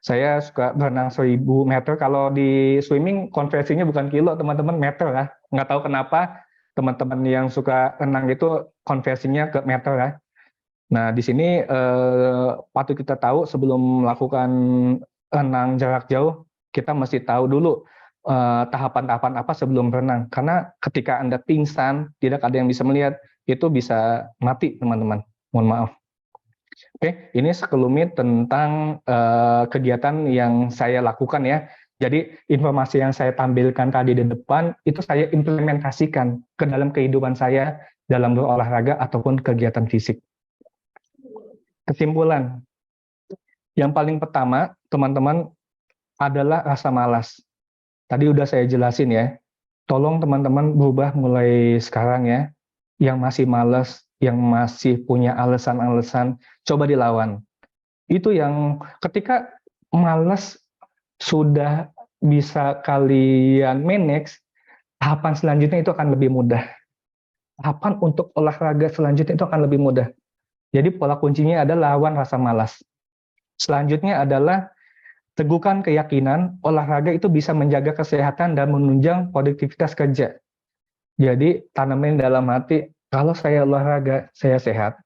Saya suka berenang 1000 meter. Kalau di swimming konversinya bukan kilo, teman-teman, meter ya. Nggak tahu kenapa teman-teman yang suka renang itu konversinya ke meter ya. Nah, di sini patut kita tahu sebelum melakukan renang jarak jauh, kita mesti tahu dulu tahapan-tahapan apa sebelum berenang. Karena ketika Anda pingsan, tidak ada yang bisa melihat, itu bisa mati, teman-teman. Mohon maaf. Oke, ini sekelumit tentang kegiatan yang saya lakukan ya. Jadi informasi yang saya tampilkan tadi di depan, itu saya implementasikan ke dalam kehidupan saya dalam berolahraga ataupun kegiatan fisik. Kesimpulan, yang paling pertama, teman-teman, adalah rasa malas. Tadi udah saya jelasin ya, tolong teman-teman berubah mulai sekarang ya. Yang masih malas, yang masih punya alasan-alasan, coba dilawan. Itu yang ketika malas sudah bisa kalian manage, tahapan selanjutnya itu akan lebih mudah. Tahapan untuk olahraga selanjutnya itu akan lebih mudah. Jadi pola kuncinya adalah lawan rasa malas. Selanjutnya adalah teguhkan keyakinan olahraga itu bisa menjaga kesehatan dan menunjang produktivitas kerja. Jadi tanamin dalam hati, kalau saya olahraga, saya sehat.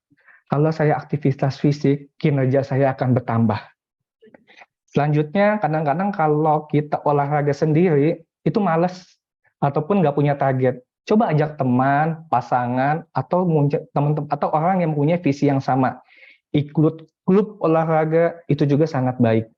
Kalau saya aktivitas fisik, kinerja saya akan bertambah. Selanjutnya, kadang-kadang kalau kita olahraga sendiri, itu malas ataupun nggak punya target. Coba ajak teman, pasangan, atau teman-teman atau orang yang punya visi yang sama. Ikut klub olahraga itu juga sangat baik.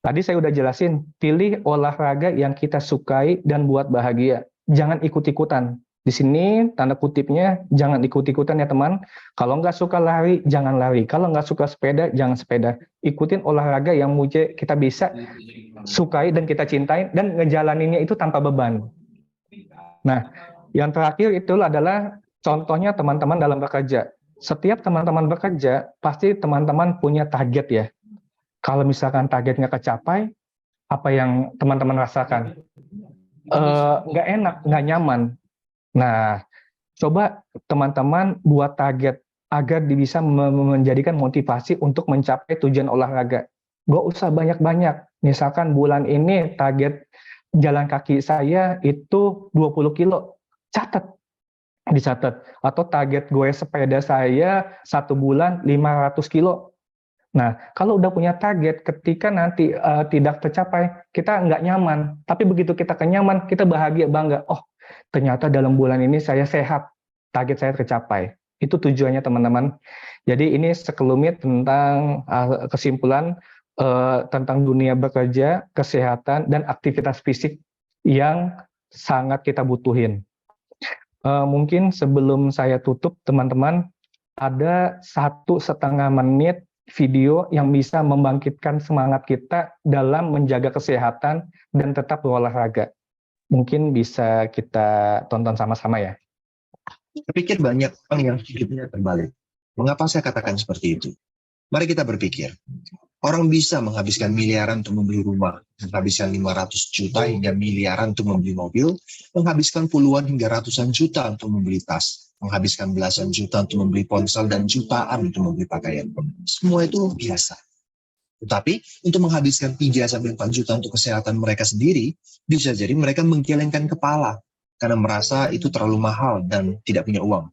Tadi saya udah jelasin, pilih olahraga yang kita sukai dan buat bahagia. Jangan ikut-ikutan. Di sini tanda kutipnya, jangan ikut-ikutan ya teman. Kalau nggak suka lari, jangan lari. Kalau nggak suka sepeda, jangan sepeda. Ikutin olahraga yang kita bisa sukai dan kita cintai, dan ngejalaninnya itu tanpa beban. Nah, yang terakhir itu adalah contohnya teman-teman dalam bekerja. Setiap teman-teman bekerja, pasti teman-teman punya target ya. Kalau misalkan targetnya kecapai, apa yang teman-teman rasakan? Nggak enak, nggak nyaman. Nah, coba teman-teman buat target agar bisa menjadikan motivasi untuk mencapai tujuan olahraga. Gak usah banyak-banyak. Misalkan bulan ini target jalan kaki saya itu 20 kilo. Dicatat. Atau target gue sepeda saya 1 bulan 500 kilo. Nah, kalau udah punya target, ketika nanti tidak tercapai, kita nggak nyaman. Tapi begitu kita kenyaman, kita bahagia, bangga. Oh, ternyata dalam bulan ini saya sehat, target saya tercapai. Itu tujuannya teman-teman. Jadi ini sekelumit tentang kesimpulan tentang dunia bekerja, kesehatan, dan aktivitas fisik yang sangat kita butuhin. Mungkin sebelum saya tutup, teman-teman, ada 1,5 menit video yang bisa membangkitkan semangat kita dalam menjaga kesehatan dan tetap berolahraga. Mungkin bisa kita tonton sama-sama ya. Saya pikir banyak orang yang hidupnya terbalik. Mengapa saya katakan seperti itu? Mari kita berpikir. Orang bisa menghabiskan miliaran untuk membeli rumah, menghabiskan 500 juta hingga miliaran untuk membeli mobil, menghabiskan puluhan hingga ratusan juta untuk membeli tas, menghabiskan belasan juta untuk membeli ponsel, dan jutaan untuk membeli pakaian. Semua itu biasa. Tetapi untuk menghabiskan 3-4 juta untuk kesehatan mereka sendiri, bisa jadi mereka menggelengkan kepala karena merasa itu terlalu mahal dan tidak punya uang.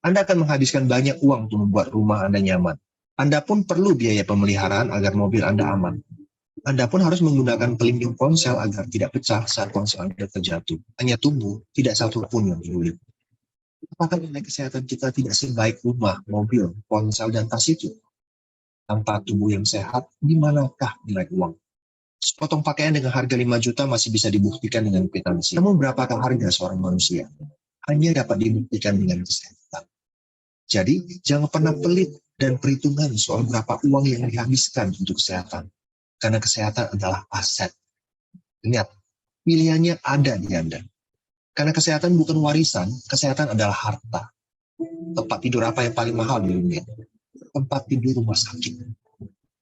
Anda akan menghabiskan banyak uang untuk membuat rumah Anda nyaman. Anda pun perlu biaya pemeliharaan agar mobil Anda aman. Anda pun harus menggunakan pelindung ponsel agar tidak pecah saat ponsel Anda terjatuh. Hanya tubuh, tidak satu pun yang peduli. Apakah nilai kesehatan kita tidak sebaik rumah, mobil, ponsel, dan tas itu? Tanpa tubuh yang sehat, di manakah nilai uang? Sepotong pakaian dengan harga 5 juta masih bisa dibuktikan dengan kwitansi. Namun berapakah harga seorang manusia? Hanya dapat dibuktikan dengan kesehatan. Jadi, jangan pernah pelit dan perhitungan soal berapa uang yang dihabiskan untuk kesehatan. Karena kesehatan adalah aset. Ingat, pilihannya ada di Anda. Karena kesehatan bukan warisan, kesehatan adalah harta. Tempat tidur apa yang paling mahal di dunia? Tempat tidur rumah sakit.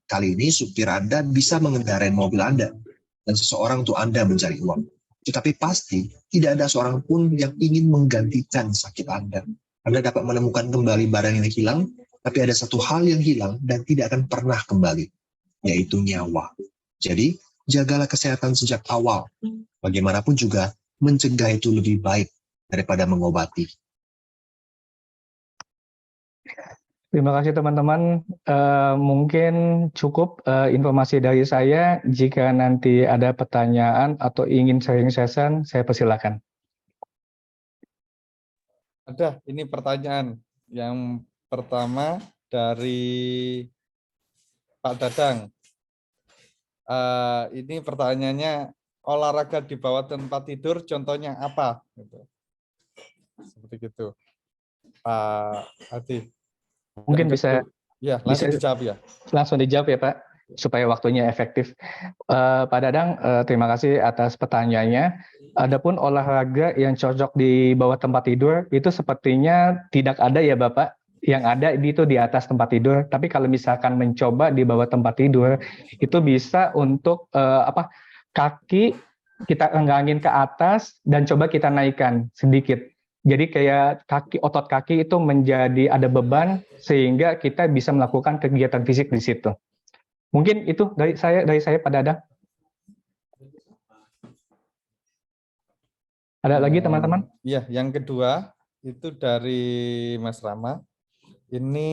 Kali ini supir Anda bisa mengendarai mobil Anda, dan seseorang untuk Anda mencari uang. Tetapi pasti tidak ada seorang pun yang ingin menggantikan sakit Anda. Anda dapat menemukan kembali barang yang hilang, tapi ada satu hal yang hilang dan tidak akan pernah kembali, yaitu nyawa. Jadi, jagalah kesehatan sejak awal. Bagaimanapun juga, mencegah itu lebih baik daripada mengobati. Terima kasih teman-teman. Mungkin cukup informasi dari saya. Jika nanti ada pertanyaan atau ingin sharing session, saya persilakan. Ada, ini pertanyaan. Yang pertama dari Pak Dadang. Ini pertanyaannya, olahraga di bawah tempat tidur contohnya apa? Seperti itu. Pak Hadi. Mungkin bisa dijawab ya. Langsung dijawab ya Pak, supaya waktunya efektif. Pak Dadang, terima kasih atas pertanyaannya. Adapun olahraga yang cocok di bawah tempat tidur itu sepertinya tidak ada ya Bapak. Yang ada itu di atas tempat tidur. Tapi kalau misalkan mencoba di bawah tempat tidur, itu bisa untuk kaki kita renggangin ke atas dan coba kita naikkan sedikit. Jadi kayak otot kaki itu menjadi ada beban sehingga kita bisa melakukan kegiatan fisik di situ. Mungkin itu dari saya Pak Dadang. Ada lagi teman-teman? Iya, yang kedua itu dari Mas Rama. Ini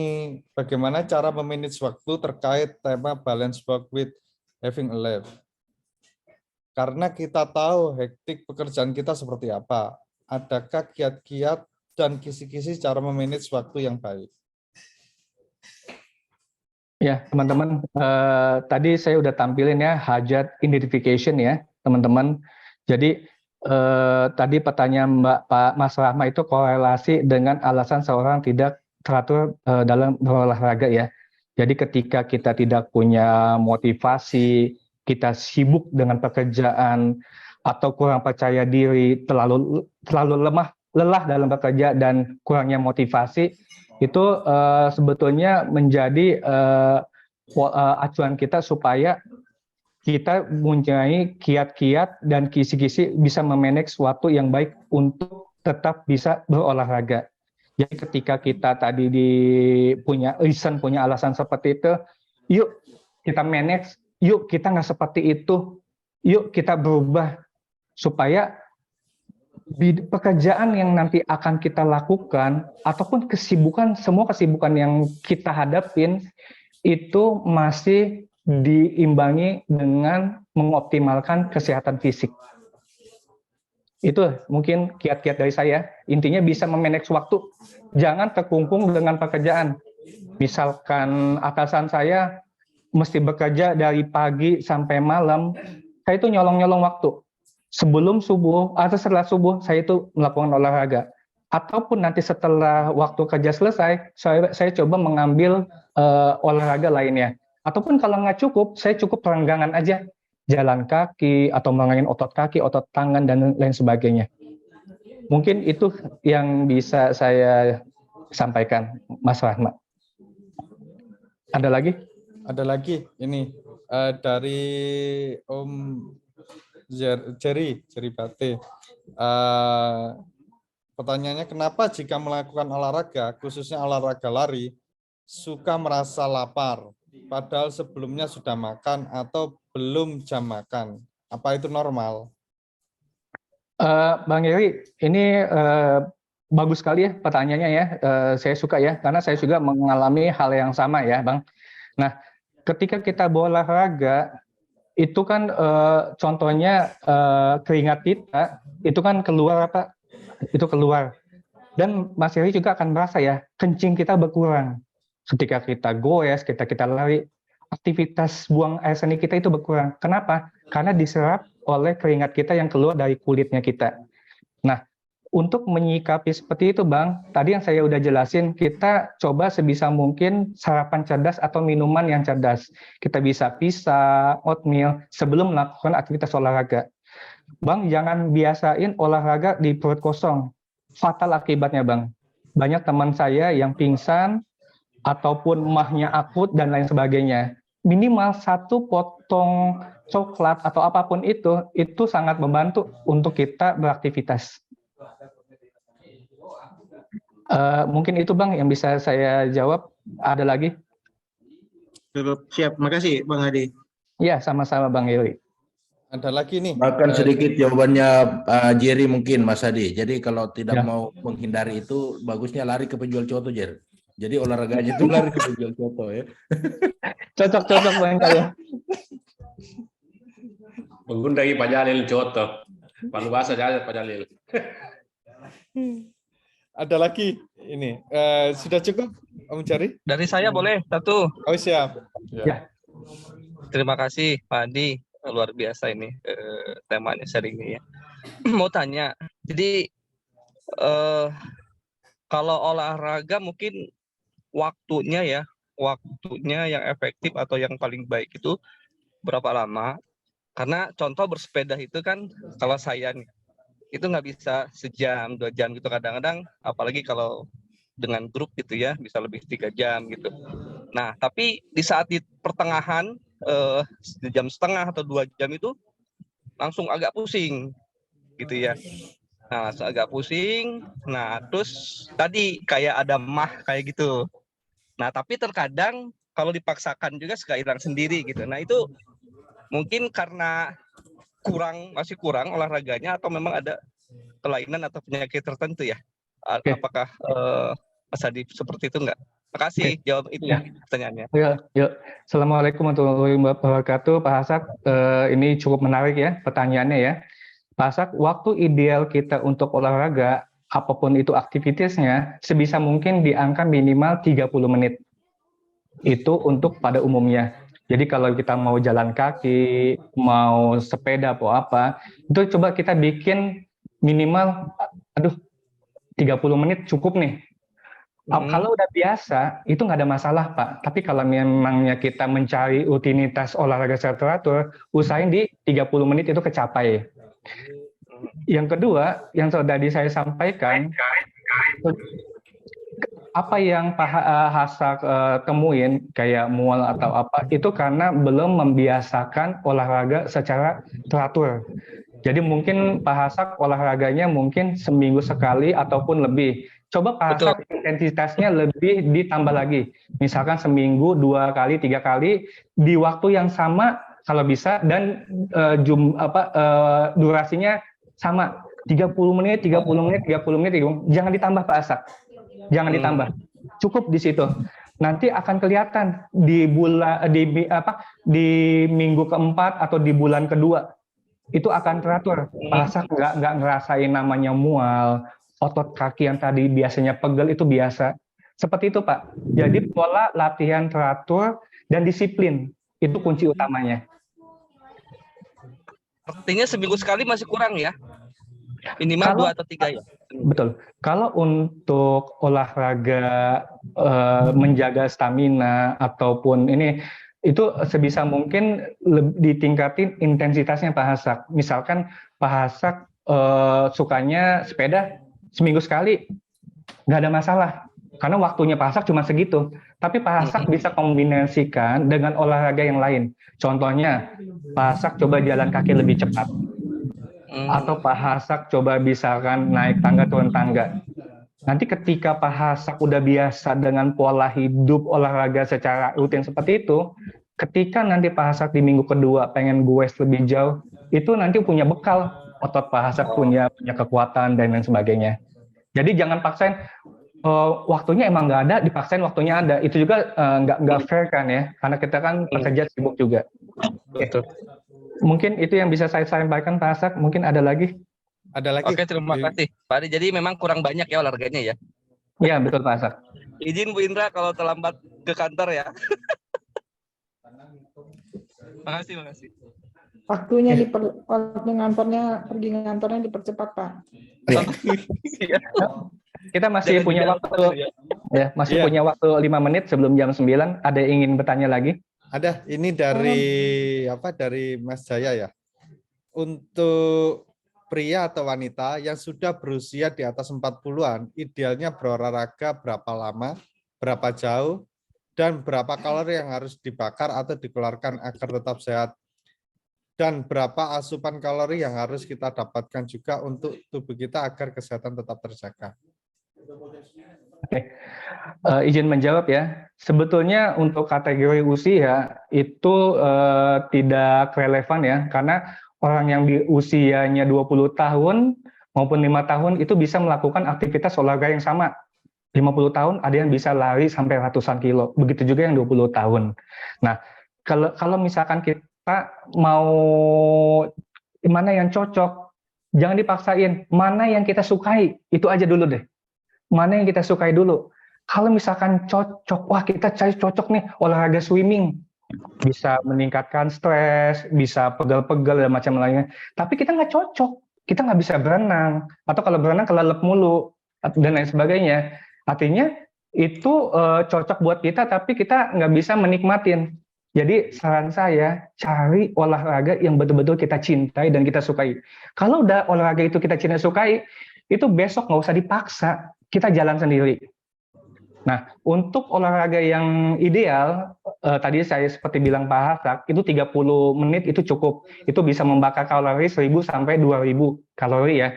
bagaimana cara memanage waktu terkait tema balance work with having a life. Karena kita tahu hektik pekerjaan kita seperti apa. Adakah kiat-kiat dan kisi-kisi cara memanage waktu yang baik? Ya, teman-teman, tadi saya udah tampilin ya hajat identification ya, teman-teman. Jadi tadi pertanyaan Pak Mas Rahma itu korelasi dengan alasan seorang tidak teratur dalam berolahraga ya. Jadi ketika kita tidak punya motivasi, kita sibuk dengan pekerjaan atau kurang percaya diri, terlalu lelah dalam bekerja dan kurangnya motivasi, itu sebetulnya menjadi acuan kita supaya kita mempunyai kiat-kiat dan kisi-kisi bisa memanage suatu yang baik untuk tetap bisa berolahraga. Jadi ketika kita tadi punya reason, punya alasan seperti itu, yuk kita manage, yuk kita nggak seperti itu, yuk kita berubah supaya pekerjaan yang nanti akan kita lakukan ataupun kesibukan, semua kesibukan yang kita hadapin itu masih diimbangi dengan mengoptimalkan kesehatan fisik. Itu mungkin kiat-kiat dari saya. Intinya bisa memanage waktu. Jangan terkungkung dengan pekerjaan. Misalkan atasan saya mesti bekerja dari pagi sampai malam, saya itu nyolong-nyolong waktu. Sebelum subuh atau setelah subuh, saya itu melakukan olahraga. Ataupun nanti setelah waktu kerja selesai, saya coba mengambil olahraga lainnya. Ataupun kalau nggak cukup, saya cukup perenggangan aja. Jalan kaki, atau mengangin otot kaki, otot tangan, dan lain sebagainya. Mungkin itu yang bisa saya sampaikan, Mas Rahmat. Ada lagi? Ada lagi, ini dari Om Jerry Bate. Pertanyaannya, kenapa jika melakukan olahraga, khususnya olahraga lari, suka merasa lapar, padahal sebelumnya sudah makan atau belum jam makan? Apa itu normal? Bang Heri, ini bagus sekali ya pertanyaannya ya. Saya suka ya, karena saya juga mengalami hal yang sama ya, Bang. Nah, ketika kita berolahraga, itu kan contohnya keringat kita, itu kan keluar apa? Itu keluar. Dan Mas Heri juga akan merasa ya, kencing kita berkurang. Ketika kita goes, kita lari, aktivitas buang air seni kita itu berkurang. Kenapa? Karena diserap oleh keringat kita yang keluar dari kulitnya kita. Nah, untuk menyikapi seperti itu, Bang, tadi yang saya udah jelasin, kita coba sebisa mungkin sarapan cerdas atau minuman yang cerdas. Kita bisa pisah, oatmeal, sebelum melakukan aktivitas olahraga. Bang, jangan biasain olahraga di perut kosong. Fatal akibatnya, Bang. Banyak teman saya yang pingsan, ataupun mahnya akut, dan lain sebagainya. Minimal 1 potong coklat atau apapun itu sangat membantu untuk kita beraktivitas. Mungkin itu Bang yang bisa saya jawab. Ada lagi? Siap, makasih Bang Hadi. Ya, sama-sama Bang Heri. Ada lagi nih. Bahkan sedikit jawabannya Jerry mungkin Mas Hadi. Jadi kalau tidak mau menghindari itu, bagusnya lari ke penjual coto, Jer. Jadi olahraganya itu lari ke penjual coto ya. Cocok Bang ya. Mengundang Pak Jalil coto. Palu bahasa Pak Jalil. Ada lagi ini. Sudah cukup Om Jari? Dari saya boleh satu. Oh siap. Ya. Terima kasih Pak Adi, luar biasa ini temanya sharingnya ya. Mau tanya, jadi kalau olahraga mungkin waktunya yang efektif atau yang paling baik itu berapa lama? Karena contoh bersepeda itu kan kalau saya nih, itu nggak bisa sejam, 2 jam gitu kadang-kadang, apalagi kalau dengan grup gitu ya, bisa lebih 3 jam gitu. Nah, tapi di saat di pertengahan, 1,5 jam atau 2 jam itu langsung agak pusing gitu ya. Nah, langsung agak pusing, nah terus tadi kayak ada kayak gitu. Nah, tapi terkadang kalau dipaksakan juga suka hilang sendiri gitu. Nah, itu mungkin karena masih kurang olahraganya atau memang ada kelainan atau penyakit tertentu ya? Apakah Mas Hadi seperti itu enggak? Makasih, jawab itu ya pertanyaannya. Yuk. Assalamualaikum warahmatullahi wabarakatuh, Pak Hasak. Ini cukup menarik ya pertanyaannya ya. Pak Hasak, waktu ideal kita untuk olahraga, apapun itu aktivitasnya, sebisa mungkin di angka minimal 30 menit. Itu untuk pada umumnya. Jadi kalau kita mau jalan kaki, mau sepeda atau apa, itu coba kita bikin minimal 30 menit cukup nih. Kalau udah biasa, itu nggak ada masalah, Pak. Tapi kalau memangnya kita mencari rutinitas olahraga secara teratur, usahain di 30 menit itu kecapai. Yang kedua, yang tadi saya sampaikan, apa yang Pak Hasak temuin, kayak mual atau apa, itu karena belum membiasakan olahraga secara teratur. Jadi mungkin Pak Hasak olahraganya mungkin seminggu sekali ataupun lebih. Coba Pak Betul. Hasak intensitasnya lebih ditambah lagi. Misalkan seminggu 2 kali, 3 kali di waktu yang sama kalau bisa, dan durasinya sama. 30 menit, 30 menit, 30 menit. Jangan ditambah Pak Hasak. Jangan ditambah. Cukup di situ. Nanti akan kelihatan di minggu keempat atau di bulan kedua itu akan teratur. Pak Hasak nggak ngerasain namanya mual, otot kaki yang tadi biasanya pegel itu biasa. Seperti itu Pak. Jadi pola latihan teratur dan disiplin itu kunci utamanya. Artinya seminggu sekali masih kurang ya? Minimal 2 atau 3 ya? Betul. Kalau untuk olahraga menjaga stamina ataupun ini, itu sebisa mungkin ditingkatin intensitasnya Pak Hasak. Misalkan Pak Hasak sukanya sepeda seminggu sekali, nggak ada masalah. Karena waktunya Pak Hasak cuma segitu. Tapi Pak Hasak bisa kombinasikan dengan olahraga yang lain. Contohnya, Pak Hasak coba jalan kaki lebih cepat. Atau Pak Hasak coba misalkan naik tangga, turun tangga. Nanti ketika Pak Hasak udah biasa dengan pola hidup olahraga secara rutin seperti itu, ketika nanti Pak Hasak di minggu kedua pengen goes lebih jauh, itu nanti punya bekal, otot Pak Hasak punya kekuatan dan lain sebagainya. Jadi jangan paksain waktunya emang nggak ada, dipaksain waktunya ada. Itu juga nggak fair kan ya, karena kita kan pekerja sibuk juga. Betul. Mungkin itu yang bisa saya sampaikan Pak Hasak. Mungkin ada lagi? Ada lagi? Oke, terima kasih Pak Adi. Jadi memang kurang banyak ya olahraganya ya? Iya, betul Pak Hasak. Izin Bu Indra kalau terlambat ke kantor ya. Makasih. Waktunya waktu ngantornya, pergi ngantornya dipercepat Pak. Kita masih Jangan punya dijauh, waktu ya. masih punya waktu 5 menit sebelum jam 9. Ada yang ingin bertanya lagi? Ada. Ini dari dari Mas Jaya ya. Untuk pria atau wanita yang sudah berusia di atas 40-an, idealnya berolahraga berapa lama, berapa jauh, dan berapa kalori yang harus dibakar atau dikeluarkan agar tetap sehat, dan berapa asupan kalori yang harus kita dapatkan juga untuk tubuh kita agar kesehatan tetap terjaga. Oke. Izin menjawab ya. Sebetulnya untuk kategori usia itu tidak relevan ya, karena orang yang di usianya 20 tahun maupun 5 tahun itu bisa melakukan aktivitas olahraga yang sama. 50 tahun ada yang bisa lari sampai ratusan kilo. Begitu juga yang 20 tahun. Nah, kalau misalkan kita mau mana yang cocok, jangan dipaksain. Mana yang kita sukai, itu aja dulu deh. Mana yang kita sukai dulu. Kalau misalkan cocok, wah kita cari cocok nih olahraga swimming. Bisa meningkatkan stres, bisa pegel-pegel dan macam lainnya. Tapi kita nggak cocok, kita nggak bisa berenang. Atau kalau berenang kelelep mulu, dan lain sebagainya. Artinya itu cocok buat kita, tapi kita nggak bisa menikmatin. Jadi saran saya, cari olahraga yang betul-betul kita cintai dan kita sukai. Kalau udah olahraga itu kita cintai sukai, itu besok nggak usah dipaksa, kita jalan sendiri. Nah, untuk olahraga yang ideal, tadi saya seperti bilang Pak Hasak, itu 30 menit itu cukup. Itu bisa membakar kalori 1.000 sampai 2.000 kalori ya.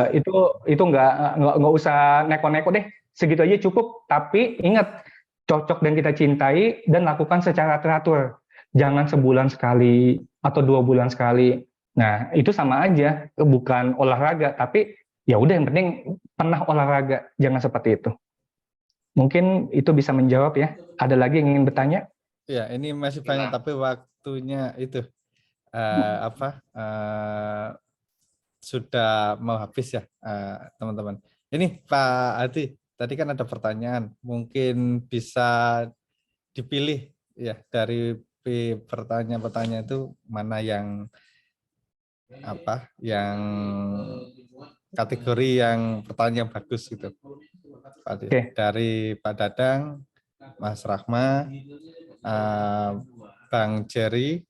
Itu nggak usah neko-neko deh, segitu aja cukup. Tapi ingat, cocok dan kita cintai dan lakukan secara teratur. Jangan sebulan sekali atau 2 bulan sekali. Nah, itu sama aja, bukan olahraga, tapi ya udah yang penting pernah olahraga, jangan seperti itu. Mungkin itu bisa menjawab ya. Ada lagi yang ingin bertanya? Ya, ini masih banyak tapi waktunya itu sudah mau habis ya, teman-teman. Ini Pak Adi, tadi kan ada pertanyaan, mungkin bisa dipilih ya dari pertanyaan-pertanyaan itu mana yang yang kategori yang pertanyaan bagus gitu. Oke. Dari Pak Dadang, Mas Rahma, Bang Jerry,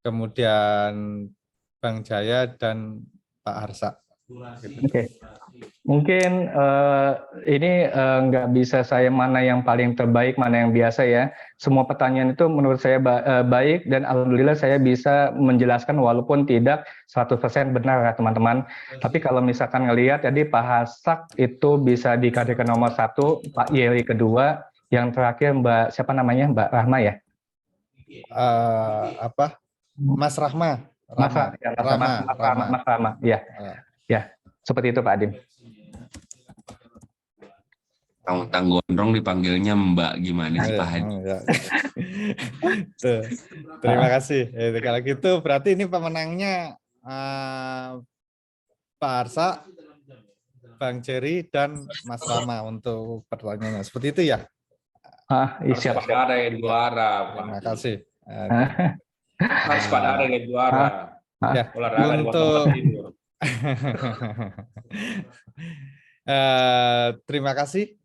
kemudian Bang Jaya dan Pak Harsa. Oke. Mungkin ini nggak bisa saya mana yang paling terbaik, mana yang biasa ya. Semua pertanyaan itu menurut saya baik dan alhamdulillah saya bisa menjelaskan walaupun tidak 100% benar ya teman-teman. Tapi kalau misalkan ngelihat jadi Pak Hasak itu bisa dikategorikan nomor 1, Pak Yeri kedua, yang terakhir Mbak siapa namanya, Mbak Rahma ya? Mas Rahma. Mas Rahma. Ya, seperti itu Pak Adim. Tang Gondrong dipanggilnya Mbak gimana sih Pak Hadi? Tuh. Terima kasih. Kalau gitu berarti ini pemenangnya Pak Arsa, Bang Jerry, dan Mas Rama untuk pertanyaannya. Seperti itu ya? Siap. Ada yang juara. Terima kasih. Harus pada ada yang juara. Ya, Olahraga untuk terima kasih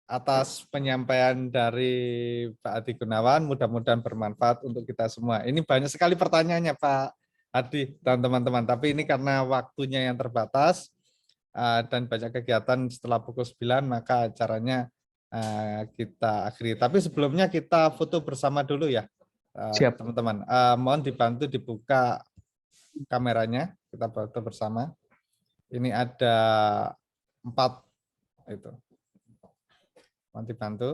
atas penyampaian dari Pak Adi Gunawan. Mudah-mudahan bermanfaat untuk kita semua. Ini banyak sekali pertanyaannya Pak Adi dan teman-teman. Tapi ini karena waktunya yang terbatas dan banyak kegiatan setelah pukul 9, maka acaranya kita akhiri. Tapi sebelumnya kita foto bersama dulu ya. Siap teman-teman. Mohon dibantu dibuka kameranya, kita foto bersama. Ini ada 4 itu. Mohon dibantu.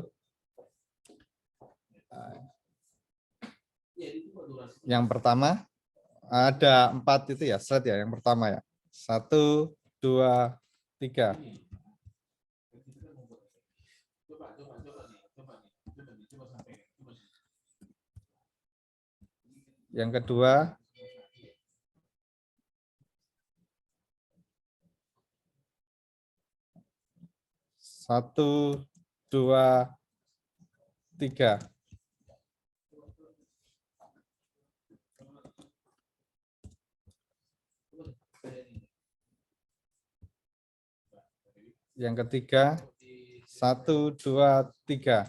Yang pertama ada 4 itu ya, slide ya. Yang pertama ya. 1, 2, 3. Yang kedua, satu, dua, tiga. Yang ketiga, 1, 2, 3.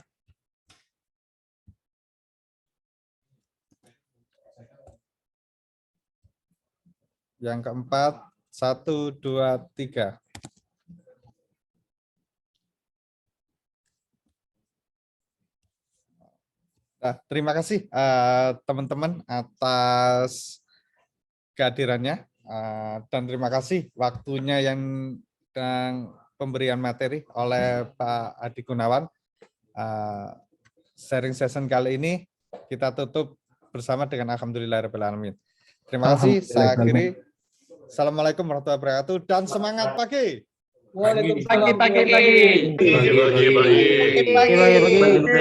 Yang keempat, 1, 2, 3. Nah, terima kasih teman-teman atas kehadirannya dan terima kasih waktunya yang dan pemberian materi oleh Pak Adi Gunawan. Sharing session kali ini kita tutup bersama dengan Alhamdulillahirrahmanirrahim. Terima kasih. Saya akhiri. Assalamualaikum warahmatullahi wabarakatuh dan semangat pagi. Pagi.